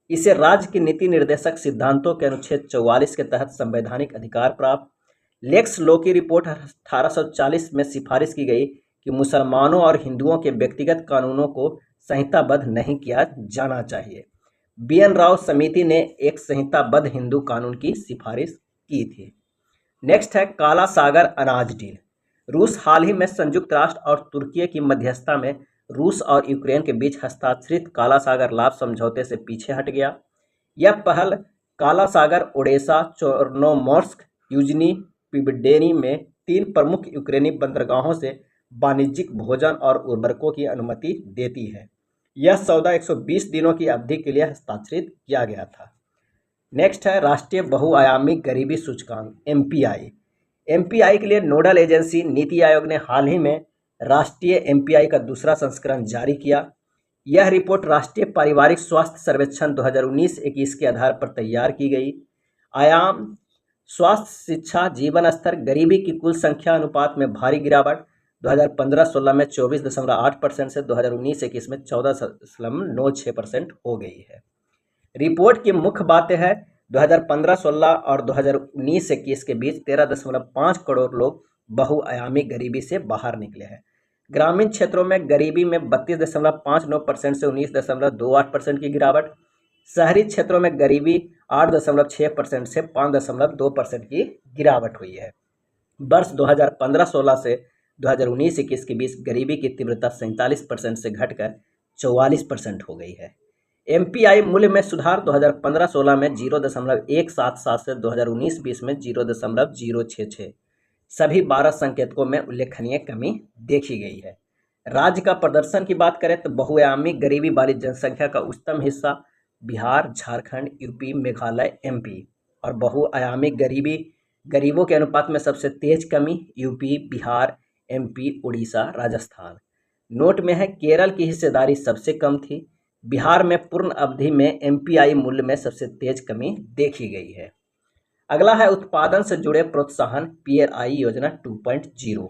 A: इसे राज्य की नीति निर्देशक सिद्धांतों के अनुच्छेद 44 के तहत संवैधानिक अधिकार प्राप्त। लेक्स लॉ की रिपोर्ट 1840 में सिफारिश की गई कि मुसलमानों और हिंदुओं के व्यक्तिगत कानूनों को संहिताबद्ध नहीं किया जाना चाहिए। BN राव समिति ने एक संहिताबद्ध हिंदू कानून की सिफारिश की थी। नेक्स्ट है काला सागर अनाज डील। रूस हाल ही में संयुक्त राष्ट्र और तुर्की की मध्यस्थता में रूस और यूक्रेन के बीच हस्ताक्षरित काला सागर लाभ समझौते से पीछे हट गया। यह पहल काला सागर, ओडेसा, चोर्नोमोर्स्क, यूजनी, पिबडेनी में 3 प्रमुख यूक्रेनी बंदरगाहों से वाणिज्यिक भोजन और उर्वरकों की अनुमति देती है। यह सौदा 120 दिनों की अवधि के लिए हस्ताक्षरित किया गया था। नेक्स्ट है राष्ट्रीय बहुआयामी गरीबी सूचकांक MPI। MPI के लिए नोडल एजेंसी नीति आयोग ने हाल ही में राष्ट्रीय MPI का दूसरा संस्करण जारी किया। यह रिपोर्ट राष्ट्रीय पारिवारिक स्वास्थ्य सर्वेक्षण 2019-21 के आधार पर तैयार की गई। आयाम, स्वास्थ्य, शिक्षा, जीवन स्तर, गरीबी की कुल संख्या अनुपात में भारी गिरावट 2015-16 में 24.8% से 2019-21 में 14.96% हो गई है। रिपोर्ट की मुख्य बातें हैं 2015-16 और 2019-21 के बीच 13.5 करोड़ लोग बहुआयामी गरीबी से बाहर निकले हैं। ग्रामीण क्षेत्रों में गरीबी में 32.59% से 19.28% की गिरावट। शहरी क्षेत्रों में गरीबी 8.6% से 5.2% की गिरावट हुई है। वर्ष 2015-16 से 2019-21 के बीच गरीबी की तीव्रता 47% से घटकर 44% हो गई है। MPI मूल्य में सुधार 2015-16 में 0.177 से 2019-20 में 0.066, सभी 12 संकेतकों में उल्लेखनीय कमी देखी गई है। राज्य का प्रदर्शन की बात करें तो बहुआयामी गरीबी वाली जनसंख्या का उच्चतम हिस्सा बिहार, झारखंड, UP, मेघालय, MP और बहुआयामी गरीबों के अनुपात में सबसे तेज कमी UP, Bihar, MP, Orissa, Rajasthan. Note में है केरल की हिस्सेदारी सबसे कम थी। बिहार में पूर्ण अवधि में MPI मूल्य में सबसे तेज कमी देखी गई है। अगला है उत्पादन से जुड़े प्रोत्साहन PLI योजना 2.0।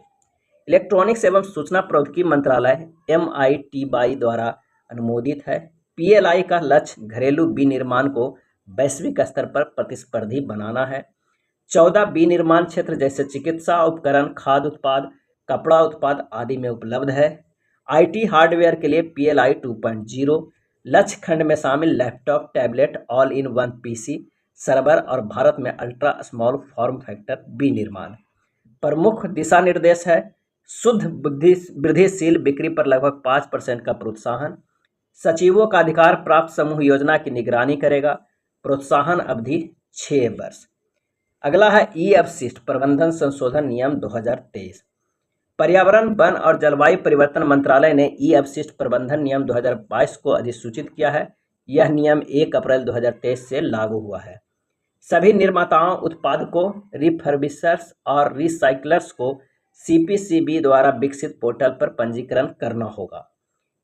A: इलेक्ट्रॉनिक्स एवं सूचना प्रौद्योगिकी मंत्रालय MITY द्वारा अनुमोदित है। पीएलआई का लक्ष्य घरेलू विनिर्माण को वैश्विक स्तर पर प्रतिस्पर्धी बनाना है। 14 विनिर्माण क्षेत्र जैसे चिकित्सा उपकरण, खाद्य उत्पाद, कपड़ा उत्पाद आदि में उपलब्ध है। आईटी हार्डवेयर के लिए पीएलआई 2.0 लक्ष्य खंड में शामिल laptop, tablet, all in one PC, server और भारत में अल्ट्रा स्मॉल फॉर्म फैक्टर विनिर्माण। प्रमुख दिशा निर्देश है शुद्ध वृद्धिशील बिक्री पर लगभग 5% का प्रोत्साहन। सचिवों का अधिकार प्राप्त समूह योजना की निगरानी करेगा। प्रोत्साहन अवधि 6 वर्ष। अगला है ई अपशिष्ट प्रबंधन संशोधन नियम 2023। पर्यावरण, वन और जलवायु परिवर्तन मंत्रालय ने ई अपशिष्ट प्रबंधन नियम 2022 को अधिसूचित किया है। यह नियम 1 अप्रैल 2023 से लागू हुआ है। सभी निर्माताओं, उत्पादकों, रिफर्बिशर्स और रिसाइकलर्स को सीपीसीबी द्वारा विकसित पोर्टल पर पंजीकरण करना होगा।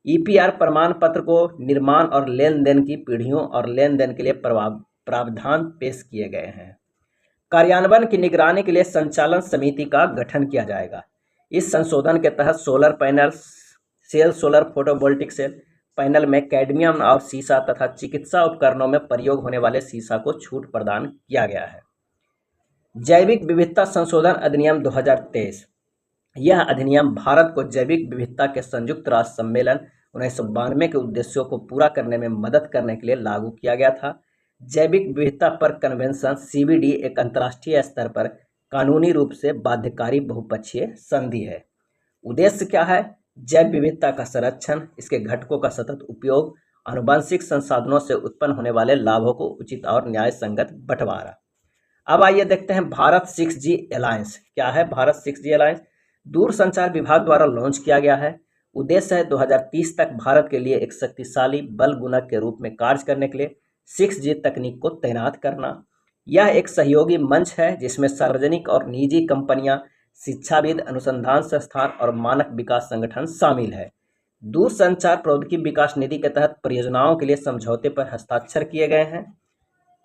A: ईपीआर प्रमाण पत्र को निर्माण और लेन देन की पीढ़ियों और लेन देन के लिए प्रावधान पेश किए गए हैं। कार्यान्वयन की निगरानी के लिए संचालन समिति का गठन किया जाएगा। इस संशोधन के तहत solar panel, cell, solar photovoltaic cell panel में कैडमियम और सीसा तथा चिकित्सा उपकरणों में प्रयोग होने वाले सीसा को छूट प्रदान किया गया है। जैविक विविधता संशोधन अधिनियम 2023। यह अधिनियम भारत को जैविक विविधता के संयुक्त राष्ट्र सम्मेलन 1992 के उद्देश्यों को पूरा करने में मदद करने के लिए लागू किया गया था। जैविक विविधता पर कन्वेंशन सीबीडी एक अंतर्राष्ट्रीय स्तर पर कानूनी रूप से बाध्यकारी बहुपक्षीय संधि है। उद्देश्य क्या है? जैव विविधता का संरक्षण, इसके घटकों का सतत उपयोग, आनुवंशिक संसाधनों से उत्पन्न होने वाले लाभों को उचित और न्याय संगत बंटवारा। अब आइए देखते हैं भारत 6G अलायंस। क्या है भारत 6G अलायंस? दूरसंचार विभाग द्वारा लॉन्च किया गया है। उद्देश्य है 2030 तक भारत के लिए एक शक्तिशाली बल गुणक के रूप में कार्य करने के लिए 6G तकनीक को तैनात करना। यह एक सहयोगी मंच है जिसमें सार्वजनिक और निजी कंपनियां, शिक्षाविद, अनुसंधान संस्थान और मानक विकास संगठन शामिल है। दूरसंचार प्रौद्योगिकी विकास निधि के तहत परियोजनाओं के लिए समझौते पर हस्ताक्षर किए गए हैं।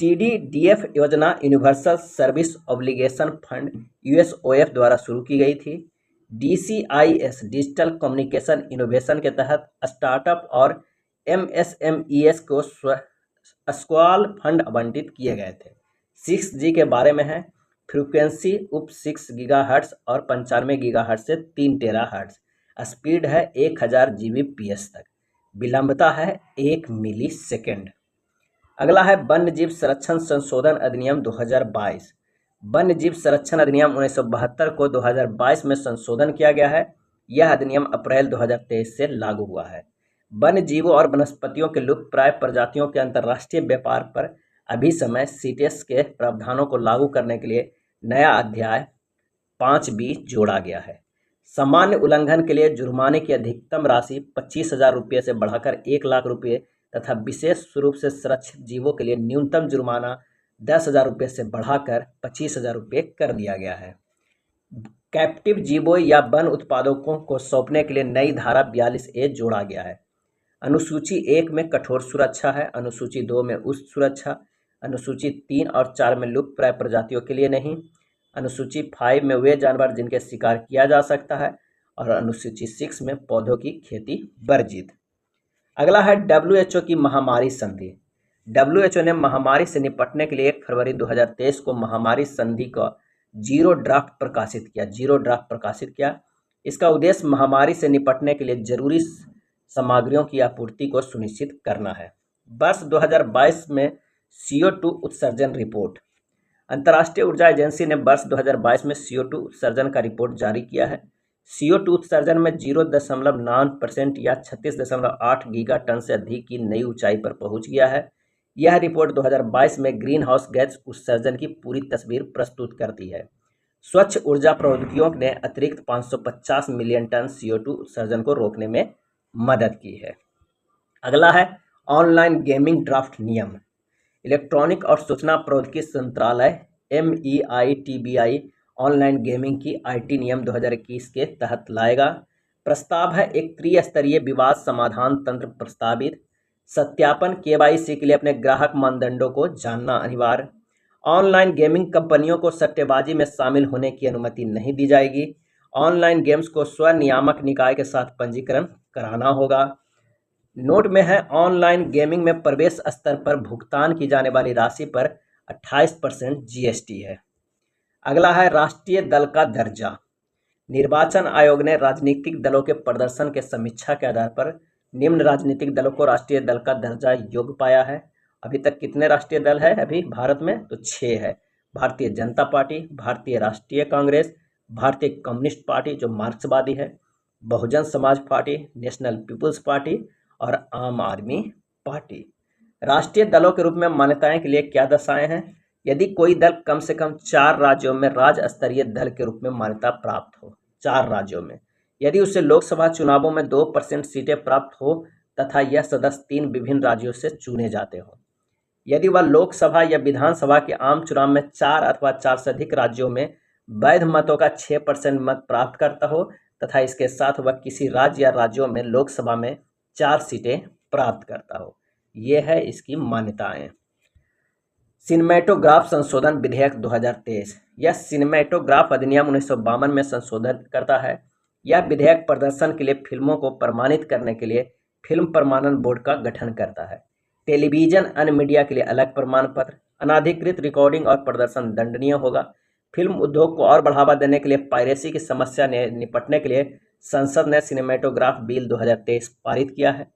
A: TDDF योजना universal service obligation fund USOF द्वारा शुरू की गई थी। DCIS डिजिटल कम्युनिकेशन इनोवेशन के तहत स्टार्टअप और MSMEs को स्क्वाल फंड आवंटित किए गए थे। 6G के बारे में है। फ्रीक्वेंसी उप 6 गीगाहर्ट्ज और 95 गीगाहर्ट्ज से 3 टेराहर्ट्ज। स्पीड है 1000 Gbps तक। विलंबता है 1 मिली सेकेंड। अगला है वन्य जीव संरक्षण संशोधन अधिनियम 2022। वन्य जीव संरक्षण अधिनियम 1972 को 2022 में संशोधन किया गया है। यह अधिनियम अप्रैल 2023 से लागू हुआ है। वन्य जीवों और वनस्पतियों के लुप्तप्राय प्रजातियों के अंतर्राष्ट्रीय व्यापार पर अभिसमय सीटेस के प्रावधानों को लागू करने के लिए नया अध्याय 5B जोड़ा गया है। सामान्य उल्लंघन के लिए जुर्माने की अधिकतम राशि 25,000 रुपये से बढ़ाकर 1 लाख रुपये तथा विशेष रूप से सुरक्षित जीवों के लिए न्यूनतम जुर्माना 10,000 रुपये से बढ़ाकर 25,000 रुपये कर दिया गया है। कैप्टिव जीवों या वन उत्पादकों को सौंपने के लिए नई धारा 42A जोड़ा गया है। अनुसूची 1 में कठोर सुरक्षा है, अनुसूची 2 में उच्च सुरक्षा, अनुसूची 3 और 4 में लुप्तप्राय प्रजातियों के लिए नहीं, अनुसूची 5 में वे जानवर जिनके शिकार किया जा सकता है और अनुसूची 6 में पौधों की खेती वर्जित। अगला है WHO की महामारी संधि। WHO ने महामारी से निपटने के लिए 1 फरवरी 2023 को महामारी संधि का जीरो ड्राफ्ट प्रकाशित किया। इसका उद्देश्य महामारी से निपटने के लिए जरूरी सामग्रियों की आपूर्ति को सुनिश्चित करना है। वर्ष 2022 में CO2 उत्सर्जन रिपोर्ट। अंतर्राष्ट्रीय ऊर्जा एजेंसी ने वर्ष 2022 में CO2 उत्सर्जन का रिपोर्ट जारी किया है। CO2 उत्सर्जन में 0.9% या 36.8 गीगाटन से अधिक की नई ऊंचाई पर पहुंच गया है। यह रिपोर्ट 2022 में ग्रीन हाउस गैस उत्सर्जन की पूरी तस्वीर प्रस्तुत करती है। स्वच्छ ऊर्जा प्रौद्योगिकियों ने अतिरिक्त 550 मिलियन टन CO2 उत्सर्जन को रोकने में मदद की है। अगला है ऑनलाइन गेमिंग ड्राफ्ट नियम। इलेक्ट्रॉनिक और सूचना प्रौद्योगिकी संत्रालय MEITBI ऑनलाइन गेमिंग की IT नियम 2021 के तहत लाएगा। प्रस्ताव है एक त्रिस्तरीय विवाद समाधान तंत्र प्रस्तावित। सत्यापन KYC के लिए अपने ग्राहक मानदंडों को जानना अनिवार्य। ऑनलाइन गेमिंग कंपनियों को सट्टेबाजी में शामिल होने की अनुमति नहीं दी जाएगी। ऑनलाइन गेम्स को स्वनियामक निकाय के साथ पंजीकरण कराना होगा। नोट में है ऑनलाइन गेमिंग में प्रवेश स्तर पर भुगतान की जाने वाली राशि पर 28% जीएसटी है। अगला है राष्ट्रीय दल का दर्जा। निर्वाचन आयोग ने राजनीतिक दलों के प्रदर्शन के समीक्षा के आधार पर निम्न राजनीतिक दलों को राष्ट्रीय दल का दर्जा योग्य पाया है। अभी तक कितने राष्ट्रीय दल है अभी भारत में? तो 6 है। भारतीय जनता पार्टी, भारतीय राष्ट्रीय कांग्रेस, भारतीय कम्युनिस्ट पार्टी जो मार्क्सवादी है, Bahujan Samaj party, national people's party और आम आदमी पार्टी। राष्ट्रीय दलों के रूप में मान्यताएं के लिए क्या दशाएं हैं? यदि कोई दल कम से कम 4 राज्यों में राज्य स्तरीय दल के रूप में मान्यता प्राप्त हो, 4 राज्यों में, यदि उसे लोकसभा चुनावों में 2% सीटें प्राप्त हो तथा यह सदस्य 3 विभिन्न राज्यों से चुने जाते हो, यदि वह लोकसभा या विधानसभा के आम चुनाव में 4 अथवा 4 से अधिक राज्यों में वैध मतों का 6% मत प्राप्त करता हो तथा इसके साथ वह किसी राज्य या राज्यों में लोकसभा में 4 सीटें प्राप्त करता हो। ये है इसकी मान्यताएं। सिनेमेटोग्राफ संशोधन विधेयक 2023। यह सिनेमेटोग्राफ अधिनियम 1952 में संशोधन करता है। यह विधेयक प्रदर्शन के लिए फिल्मों को प्रमाणित करने के लिए फिल्म प्रमाणन बोर्ड का गठन करता है। टेलीविजन अन्य मीडिया के लिए अलग प्रमाण पत्र, अनाधिकृत रिकॉर्डिंग और प्रदर्शन दंडनीय होगा। फिल्म उद्योग को और बढ़ावा देने के लिए पायरेसी की समस्या ने निपटने के लिए संसद ने सिनेमेटोग्राफ बिल 2023 पारित किया है।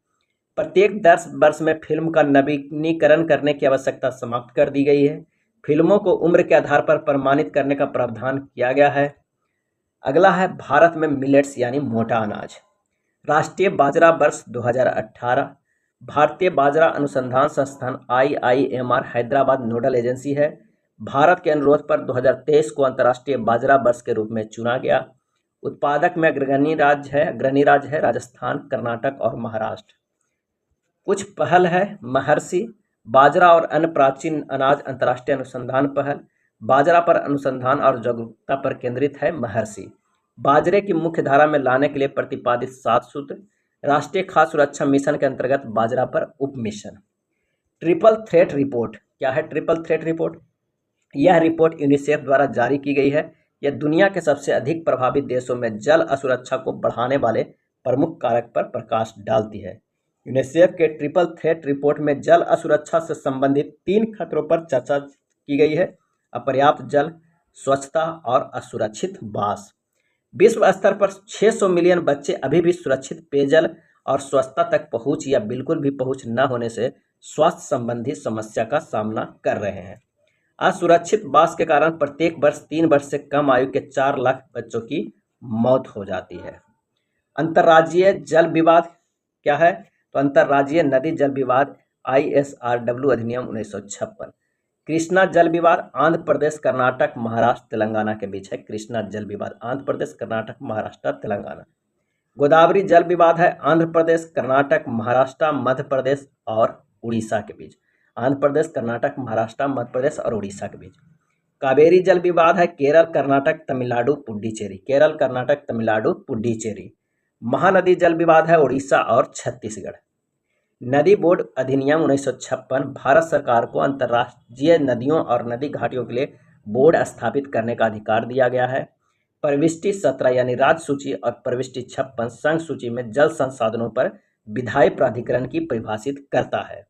A: प्रत्येक 10 वर्ष में फिल्म का नवीनीकरण करने की आवश्यकता समाप्त कर दी गई है। फिल्मों को उम्र के आधार पर प्रमाणित करने का प्रावधान किया गया है। अगला है भारत में मिलेट्स यानी मोटा अनाज। राष्ट्रीय बाजरा वर्ष 2018। भारतीय बाजरा अनुसंधान संस्थान IIMR हैदराबाद नोडल एजेंसी है। भारत के अनुरोध पर 2023 को अंतर्राष्ट्रीय बाजरा वर्ष के रूप में चुना गया। उत्पादक में अग्रणी राज्य है राजस्थान, कर्नाटक और महाराष्ट्र। कुछ पहल है। महर्षि बाजरा और अन्य प्राचीन अनाज अंतर्राष्ट्रीय अनुसंधान पहल। बाजरा पर अनुसंधान और जागरूकता पर केंद्रित है महर्षि। बाजरे की मुख्य धारा में लाने के लिए प्रतिपादित 7 सूत्र। राष्ट्रीय खाद्य सुरक्षा मिशन के अंतर्गत बाजरा पर उप मिशन। Triple threat report. क्या है ट्रिपल थ्रेट रिपोर्ट? यह रिपोर्ट यूनिसेफ द्वारा जारी की गई है। यह दुनिया के सबसे अधिक प्रभावित देशों में जल असुरक्षा को बढ़ाने वाले प्रमुख कारक पर प्रकाश डालती है। यूनिसेफ के ट्रिपल थ्रेट रिपोर्ट में जल असुरक्षा से संबंधित 3 खतरों पर चर्चा की गई है: अपर्याप्त जल, स्वच्छता और असुरक्षित बास। विश्व स्तर पर 600 मिलियन बच्चे अभी भी सुरक्षित पेयजल और स्वच्छता तक पहुंच या बिल्कुल भी पहुंच न होने से स्वास्थ्य संबंधी समस्या का सामना कर रहे हैं। असुरक्षित बास के कारण प्रत्येक वर्ष 3 वर्ष से कम आयु के 4 लाख बच्चों की मौत हो जाती है। अंतर्राज्यीय जल विवाद क्या है? तो अंतर्राज्यीय नदी जल विवाद ISRW अधिनियम 1956। कृष्णा जल विवाद आंध्र प्रदेश, कर्नाटक, महाराष्ट्र, तेलंगाना के बीच है। कृष्णा जल विवाद आंध्र प्रदेश, कर्नाटक, महाराष्ट्र, तेलंगाना। गोदावरी जल विवाद है आंध्र प्रदेश, कर्नाटक, महाराष्ट्र, मध्य प्रदेश और उड़ीसा के बीच। आंध्र प्रदेश, कर्नाटक, महाराष्ट्र, मध्य प्रदेश और उड़ीसा के बीच। कावेरी जल विवाद है केरल, कर्नाटक, तमिलनाडु, पुडुचेरी। केरल, कर्नाटक, तमिलनाडु, पुडुचेरी। महानदी जल विवाद है उड़ीसा और छत्तीसगढ़। नदी बोर्ड अधिनियम 1956 भारत सरकार को अंतर्राज्यीय नदियों और नदी घाटियों के लिए बोर्ड स्थापित करने का अधिकार दिया गया है। प्रविष्टि 17 यानी राज्य सूची और प्रविष्टि 56 संघ सूची में जल संसाधनों पर विधायी प्राधिकरण की परिभाषित करता है।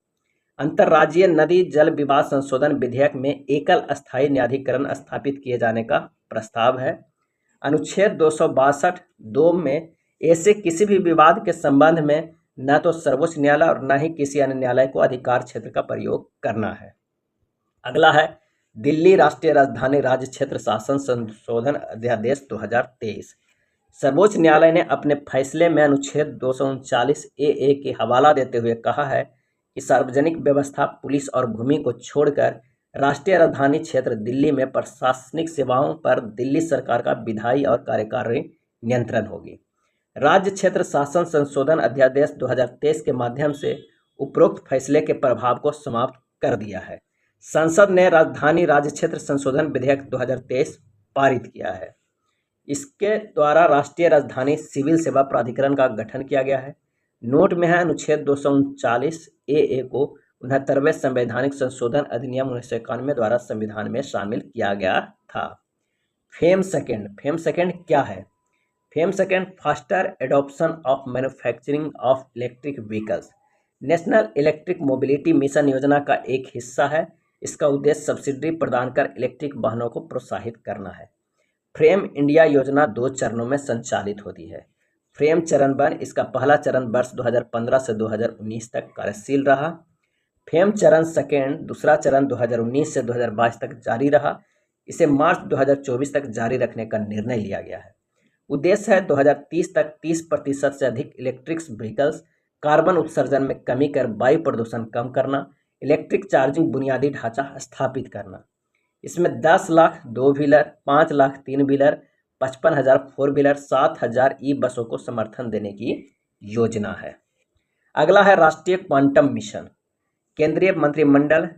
A: अंतर्राज्यीय नदी जल विवाद संशोधन विधेयक में एकल अस्थायी न्यायाधिकरण स्थापित किए जाने का प्रस्ताव है। अनुच्छेद 262 में ऐसे किसी भी विवाद के संबंध में न तो सर्वोच्च न्यायालय और न ही किसी अन्य न्यायालय को अधिकार क्षेत्र का प्रयोग करना है। अगला है दिल्ली राष्ट्रीय राजधानी राज्य क्षेत्र शासन संशोधन अध्यादेश 2023। सर्वोच्च न्यायालय ने अपने फैसले में अनुच्छेद 239 AA के हवाला देते हुए कहा है कि सार्वजनिक व्यवस्था, पुलिस और भूमि को छोड़कर राष्ट्रीय राजधानी क्षेत्र दिल्ली में प्रशासनिक सेवाओं पर दिल्ली सरकार का विधायी और कार्यकारी नियंत्रण होगी। राज्य क्षेत्र शासन संशोधन अध्यादेश 2023 के माध्यम से उपरोक्त फैसले के प्रभाव को समाप्त कर दिया है। संसद ने राजधानी राज्य क्षेत्र संशोधन विधेयक 2023 पारित किया है। इसके द्वारा राष्ट्रीय राजधानी सिविल सेवा प्राधिकरण का गठन किया गया है। नोट में है अनुच्छेद 239 AA को 69वें संवैधानिक संशोधन अधिनियम 1991 द्वारा संविधान में शामिल किया गया था। फेम सेकेंड क्या है? Fame second faster adoption of manufacturing of electric vehicles. National electric mobility mission योजना का एक हिस्सा है। इसका उद्देश्य सब्सिडी प्रदान कर इलेक्ट्रिक वाहनों को प्रोत्साहित करना है। फ्रेम इंडिया योजना 2 चरणों में संचालित होती है। फ्रेम चरण 1, इसका पहला चरण वर्ष 2015 से 2019 तक कार्यशील रहा। फेम चरण सेकेंड, दूसरा चरण 2019 से 2022 तक जारी रहा। इसे मार्च 2024 तक जारी रखने का निर्णय लिया गया है। उद्देश्य है 2030 तक 30% से अधिक इलेक्ट्रिक व्हीकल्स, कार्बन उत्सर्जन में कमी कर वायु प्रदूषण कम करना, इलेक्ट्रिक चार्जिंग बुनियादी ढांचा स्थापित करना। इसमें 10 lakh 2 wheeler, 5 lakh 3 wheeler, 55,000 4 wheeler, 7,000 ई बसों को समर्थन देने की योजना है। अगला है राष्ट्रीय क्वांटम मिशन। केंद्रीय मंत्रिमंडल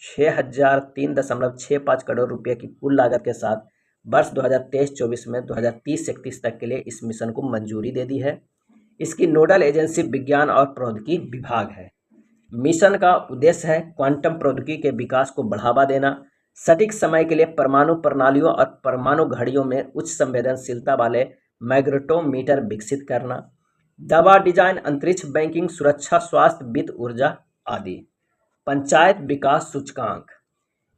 A: 6,003.65 करोड़ रुपए की कुल लागत के साथ वर्ष 2023-24 में 2030-31 तक के लिए इस मिशन को मंजूरी दे दी है। इसकी नोडल एजेंसी विज्ञान और प्रौद्योगिकी विभाग है। मिशन का उद्देश्य है क्वांटम प्रौद्योगिकी के विकास को बढ़ावा देना, सटीक समय के लिए परमाणु प्रणालियों और परमाणु घड़ियों में उच्च संवेदनशीलता वाले मैग्नेटोमीटर विकसित करना, दवा डिजाइन, अंतरिक्ष बैंकिंग, सुरक्षा, स्वास्थ्य, वित्त, ऊर्जा आदि। पंचायत विकास सूचकांक,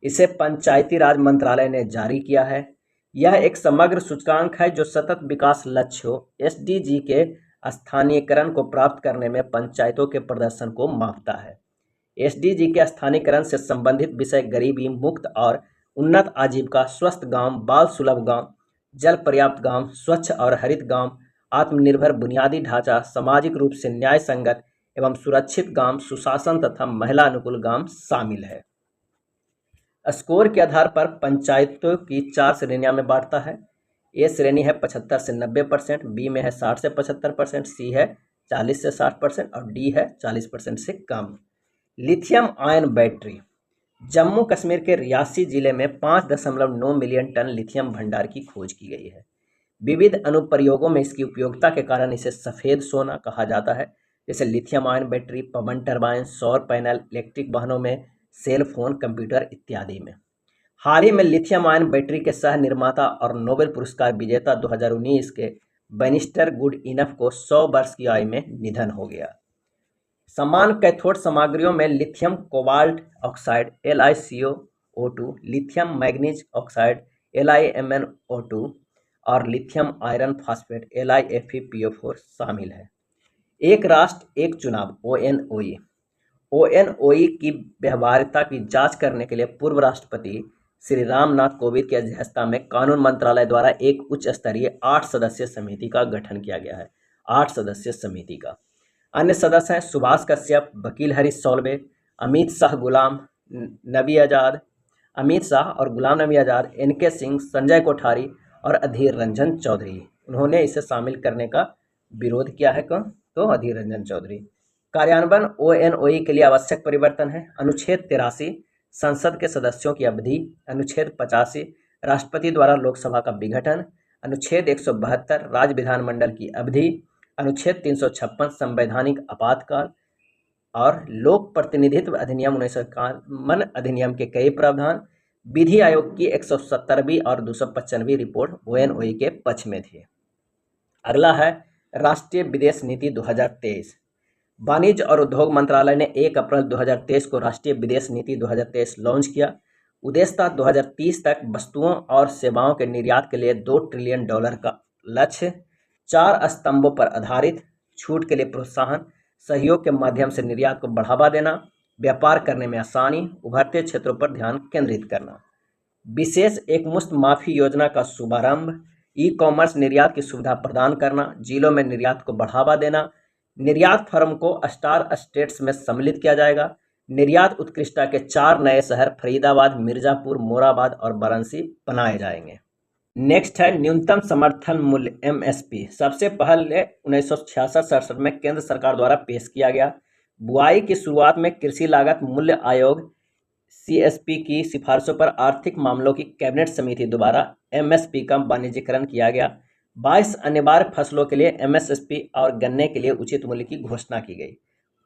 A: इसे पंचायती राज मंत्रालय ने जारी किया है। यह एक समग्र सूचकांक है जो सतत विकास लक्ष्यों एसडीजी के स्थानीयकरण को प्राप्त करने में पंचायतों के प्रदर्शन को मापता है। एसडीजी के स्थानीयकरण से संबंधित विषय गरीबी मुक्त और उन्नत आजीविका, स्वस्थ गांव, बाल सुलभ गांव, जल पर्याप्त गांव, स्वच्छ और हरित गांव, आत्मनिर्भर बुनियादी ढांचा, सामाजिक रूप से न्याय संगत एवं सुरक्षित गांव, सुशासन तथा महिला अनुकूल गांव शामिल है। स्कोर के आधार पर पंचायतों की 4 श्रेणियों में बांटता है। ए श्रेणी है 75 से 90%, बी में है 60 से 75%, सी है 40 से 60% और डी है 40% से कम। Lithium ion battery, Jammu Kashmir के रियासी जिले में 5.9 मिलियन टन लिथियम भंडार की खोज की गई है। विविध अनुप्रयोगों में इसकी उपयोगिता के कारण इसे सफ़ेद सोना कहा जाता है, जैसे लिथियम आयन बैटरी, पवन टरबाइन, सौर पैनल, इलेक्ट्रिक वाहनों में, सेल फोन, कंप्यूटर इत्यादि में। हाल ही में लिथियम आयन बैटरी के सह निर्माता और नोबेल पुरस्कार विजेता 2019 के बैनिस्टर गुड इनफ को 100 वर्ष की आयु में निधन हो गया। समान कैथोड सामग्रियों में lithium cobalt oxide LiCO2, lithium manganese oxide LiMnO2 और लिथियम आयरन फास्फेट LiFePO4 शामिल है। एक राष्ट्र एक चुनाव ONOE की व्यवहार्यता की जांच करने के लिए पूर्व राष्ट्रपति श्री रामनाथ कोविंद की अध्यक्षता में कानून मंत्रालय द्वारा एक उच्च स्तरीय 8 सदस्यीय समिति का गठन किया गया है। 8 सदस्यीय समिति का अन्य सदस्य हैं सुभाष कश्यप, वकील हरीश सौलवे, अमित शाह और गुलाम नबी आज़ाद, NK सिंह, संजय कोठारी और अधीर रंजन चौधरी। उन्होंने इसे शामिल करने का विरोध किया है तो अधीर रंजन चौधरी। कार्यान्वयन ONOE के लिए आवश्यक परिवर्तन है। अनुच्छेद 83 संसद के सदस्यों की अवधि, अनुच्छेद 85 राष्ट्रपति द्वारा लोकसभा का विघटन, अनुच्छेद 172 राज्य विधानमंडल की अवधि, अनुच्छेद 356 संवैधानिक आपातकाल और लोक प्रतिनिधित्व अधिनियम 1951 अधिनियम के कई प्रावधान। विधि आयोग की 170वीं और 295वीं रिपोर्ट ONOE के पक्ष में थी। अगला है राष्ट्रीय विदेश नीति 2023। वाणिज्य और उद्योग मंत्रालय ने 1 अप्रैल 2023 को राष्ट्रीय विदेश नीति 2023 लॉन्च किया। उद्देश्य था 2030 तक वस्तुओं और सेवाओं के निर्यात के लिए $2 ट्रिलियन का लक्ष्य, 4 स्तंभों पर आधारित, छूट के लिए प्रोत्साहन, सहयोग के माध्यम से निर्यात को बढ़ावा देना, व्यापार करने में आसानी, उभरते क्षेत्रों पर ध्यान केंद्रित करना। विशेष एकमुश्त माफी योजना का शुभारंभ, ई-कॉमर्स निर्यात की सुविधा प्रदान करना, जिलों में निर्यात को बढ़ावा देना, निर्यात फर्म को स्टार स्टेट्स में सम्मिलित किया जाएगा। निर्यात उत्कृष्टता के 4 नए शहर फरीदाबाद, मिर्जापुर, मोराबाद और वाराणसी बनाए जाएंगे। नेक्स्ट है न्यूनतम समर्थन मूल्य MSP। सबसे पहले 1966-67 में केंद्र सरकार द्वारा पेश किया गया। बुआई की शुरुआत में कृषि लागत मूल्य आयोग CSP की सिफारिशों पर आर्थिक मामलों की कैबिनेट समिति द्वारा MSP का वाणिज्यीकरण किया गया। 22 अनिवार्य फसलों के लिए MSP और गन्ने के लिए उचित मूल्य की घोषणा की गई।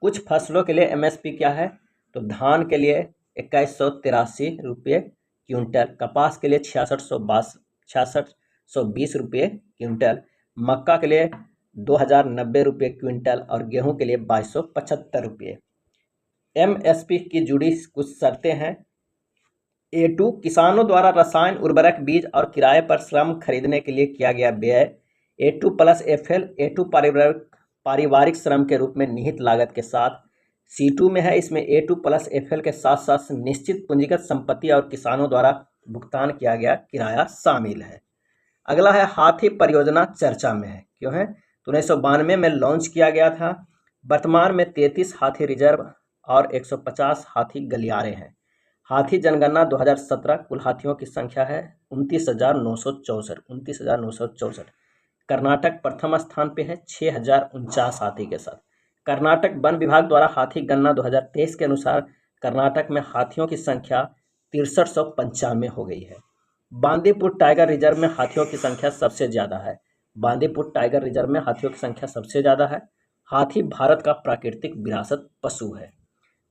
A: कुछ फसलों के लिए MSP क्या है तो धान के लिए 2183 रुपये क्विंटल, कपास के लिए 6620 रुपये क्विंटल, मक्का के लिए ₹2090 क्विंटल और गेहूं के लिए 2275 रुपये। एमएसपी की जुड़ी कुछ शर्तें हैं। A2 किसानों द्वारा रसायन उर्वरक बीज और किराए पर श्रम खरीदने के लिए किया गया व्यय। A2+FL A2 पारिवारिक श्रम के रूप में निहित लागत के साथ। C2 में है, इसमें A2+FL के साथ साथ निश्चित पूंजीगत संपत्ति और किसानों द्वारा भुगतान किया गया किराया शामिल है। अगला है हाथी परियोजना चर्चा में है, क्यों है तो 1992 में लॉन्च किया गया था। वर्तमान में 33 हाथी रिजर्व और 150 हाथी गलियारे हैं। हाथी जनगणना 2017 कुल हाथियों की संख्या है 29,964। कर्नाटक प्रथम स्थान पे है 6,049 हाथी के साथ। कर्नाटक वन विभाग द्वारा हाथी गणना 2023 के अनुसार कर्नाटक में हाथियों की संख्या 6395 हो गई है। बांदीपुर टाइगर रिजर्व में हाथियों की संख्या सबसे ज़्यादा है। बांदीपुर टाइगर रिजर्व में हाथियों की संख्या सबसे ज़्यादा है। हाथी भारत का प्राकृतिक विरासत पशु है।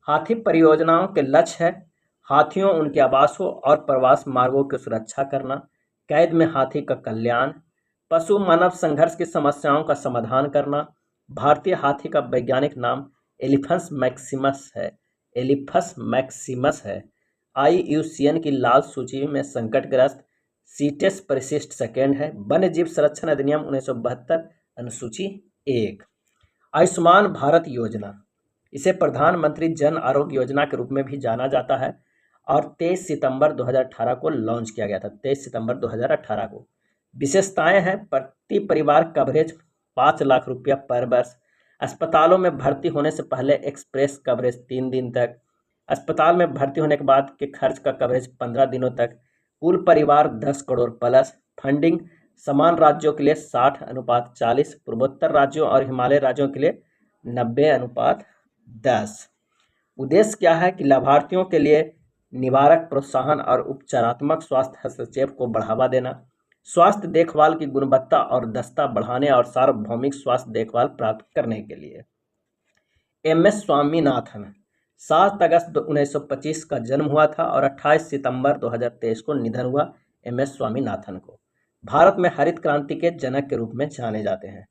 A: हाथी परियोजनाओं के लक्ष्य है हाथियों, उनके आवासों और प्रवास मार्गों की सुरक्षा करना, कैद में हाथी का कल्याण, पशु मानव संघर्ष की समस्याओं का समाधान करना। भारतीय हाथी का वैज्ञानिक नाम एलिफस मैक्सिमस है। IUCN की लाल सूची में संकटग्रस्त। सीटेस परिशिष्ट सेकेंड है। वन्य जीव संरक्षण अधिनियम 1972 अनुसूची 1। आयुष्मान भारत योजना, इसे प्रधानमंत्री जन आरोग्य योजना के रूप में भी जाना जाता है और 23 सितंबर 2018 को लॉन्च किया गया था। 23 सितंबर 2018 को। विशेषताएं हैं प्रति परिवार कवरेज 5 लाख रुपया पर वर्ष। अस्पतालों में भर्ती होने से पहले एक्सप्रेस कवरेज 3 दिन तक। अस्पताल में भर्ती होने के बाद के खर्च का कवरेज 15 दिनों तक। कुल परिवार 10 करोड़ प्लस। फंडिंग समान राज्यों के लिए 60:40, पूर्वोत्तर राज्यों और हिमालय राज्यों के लिए 90:10। उद्देश्य क्या है कि लाभार्थियों के लिए निवारक प्रोत्साहन और उपचारात्मक स्वास्थ्य हस्तक्षेप को बढ़ावा देना, स्वास्थ्य देखभाल की गुणवत्ता और दक्षता बढ़ाने और सार्वभौमिक स्वास्थ्य देखभाल प्राप्त करने के लिए। MS स्वामीनाथन 7 अगस्त 1925 का जन्म हुआ था और 28 सितंबर 2023 को निधन हुआ। MS स्वामीनाथन को भारत में हरित क्रांति के जनक के रूप में जाने जाते हैं।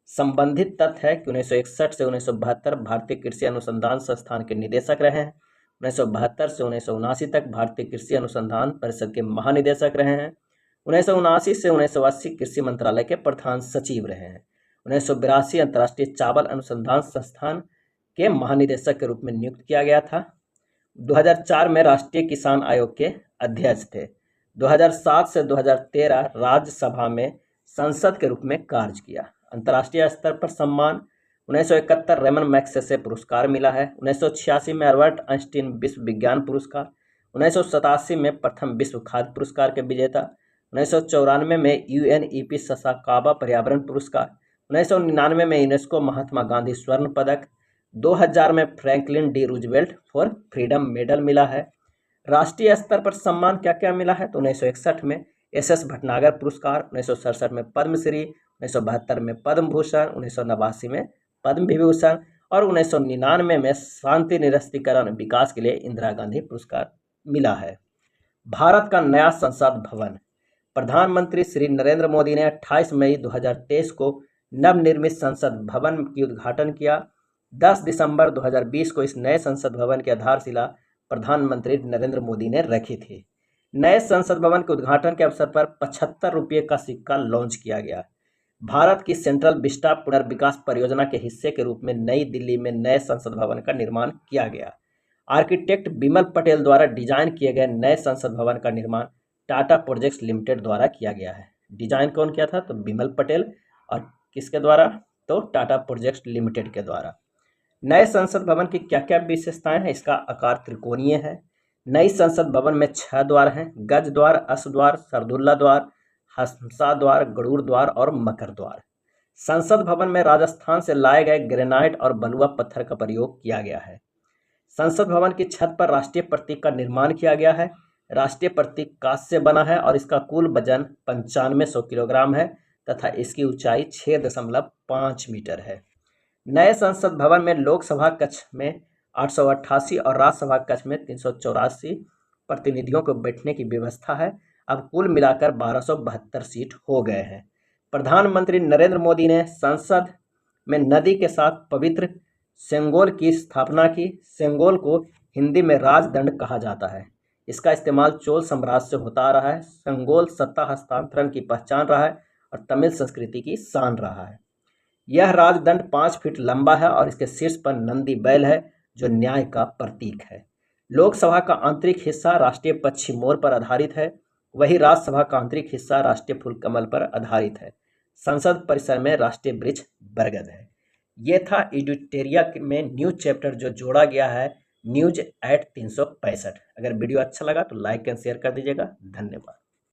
A: संबंधित तथ्य है कि 1961 से 1972 भारतीय कृषि अनुसंधान संस्थान के निदेशक रहे हैं। 1972 से 1979 तक भारतीय कृषि अनुसंधान परिषद के महानिदेशक रहे हैं। 1979 से 1980 कृषि मंत्रालय के प्रधान सचिव रहे हैं। 1982 अंतर्राष्ट्रीय चावल अनुसंधान संस्थान के महानिदेशक के रूप में नियुक्त किया गया था। 2004 में राष्ट्रीय किसान आयोग के अध्यक्ष थे। 2007 से 2013 राज्यसभा में संसद के रूप में कार्य किया। अंतर्राष्ट्रीय स्तर पर सम्मान 1971 रेमन मैग्सेसे पुरस्कार मिला है। 1986 में अल्बर्ट आइंस्टीन विश्व विज्ञान पुरस्कार। 1987 में प्रथम विश्व खाद्य पुरस्कार के विजेता। 1994 में UNEP ससाकावा पर्यावरण पुरस्कार। 1999 में यूनेस्को महात्मा गांधी स्वर्ण पदक। 2000 में Franklin D Roosevelt for freedom medal मिला है। राष्ट्रीय स्तर पर सम्मान क्या क्या मिला है तो 1961 में SS भटनागर पुरस्कार, 1967 में पद्मश्री, 1972 में पद्म भूषण, 1989 में पद्म विभूषण और 1999 में शांति निरस्तीकरण विकास के लिए इंदिरा गांधी पुरस्कार मिला है। भारत का नया संसद भवन, प्रधानमंत्री श्री नरेंद्र मोदी ने 28 मई 2023 को नवनिर्मित संसद भवन की उद्घाटन किया। 10 दिसंबर 2020 को इस नए संसद भवन की आधारशिला प्रधानमंत्री नरेंद्र मोदी ने रखी थी। नए संसद भवन के उद्घाटन के अवसर पर 75 रुपये का सिक्का लॉन्च किया गया। भारत की सेंट्रल विस्टा पुनर्विकास परियोजना के हिस्से के रूप में नई दिल्ली में नए संसद भवन का निर्माण किया गया। आर्किटेक्ट बिमल पटेल द्वारा डिजाइन किए गए नए संसद भवन का निर्माण टाटा प्रोजेक्ट्स लिमिटेड द्वारा किया गया है। डिजाइन कौन किया था तो बिमल पटेल, और किसके द्वारा तो टाटा प्रोजेक्ट्स लिमिटेड के द्वारा। नए संसद भवन की क्या क्या विशेषताएं हैं? इसका आकार त्रिकोणीय है। नई संसद भवन में 6 द्वार हैं, गज द्वार, अश्व द्वार, सरदुल्ला द्वार, हंसा द्वार, गरुड़ द्वार और मकर द्वार। संसद भवन में राजस्थान से लाए गए ग्रेनाइट और बलुआ पत्थर का प्रयोग किया गया है। संसद भवन की छत पर राष्ट्रीय प्रतीक का निर्माण किया गया है। राष्ट्रीय प्रतीक कांस्य से बना है और इसका कुल वजन 9500 किलोग्राम है तथा इसकी ऊंचाई 6.5 मीटर है। नए संसद भवन में लोकसभा कक्ष में 888 और राज्यसभा कक्ष में 384 प्रतिनिधियों को बैठने की व्यवस्था है। अब कुल मिलाकर 1272 सीट हो गए हैं। प्रधानमंत्री नरेंद्र मोदी ने संसद में नदी के साथ पवित्र सेंगोल की स्थापना की। सेंगोल को हिंदी में राजदंड कहा जाता है। इसका इस्तेमाल चोल साम्राज्य से होता आ रहा है। सेंगोल सत्ता हस्तांतरण की पहचान रहा है और तमिल संस्कृति की शान रहा है। यह राजदंड 5 फीट लंबा है और इसके शीर्ष पर नंदी बैल है जो न्याय का प्रतीक है। लोकसभा का आंतरिक हिस्सा राष्ट्रीय पक्षी मोर पर आधारित है, वही राज्यसभा का आंतरिक हिस्सा राष्ट्रीय फूल कमल पर आधारित है। संसद परिसर में राष्ट्रीय वृक्ष बरगद है। ये था एडिटोरिया में न्यू चैप्टर जो जोड़ा गया है न्यूज एट 365। अगर वीडियो अच्छा लगा तो लाइक एंड शेयर कर दीजिएगा। धन्यवाद।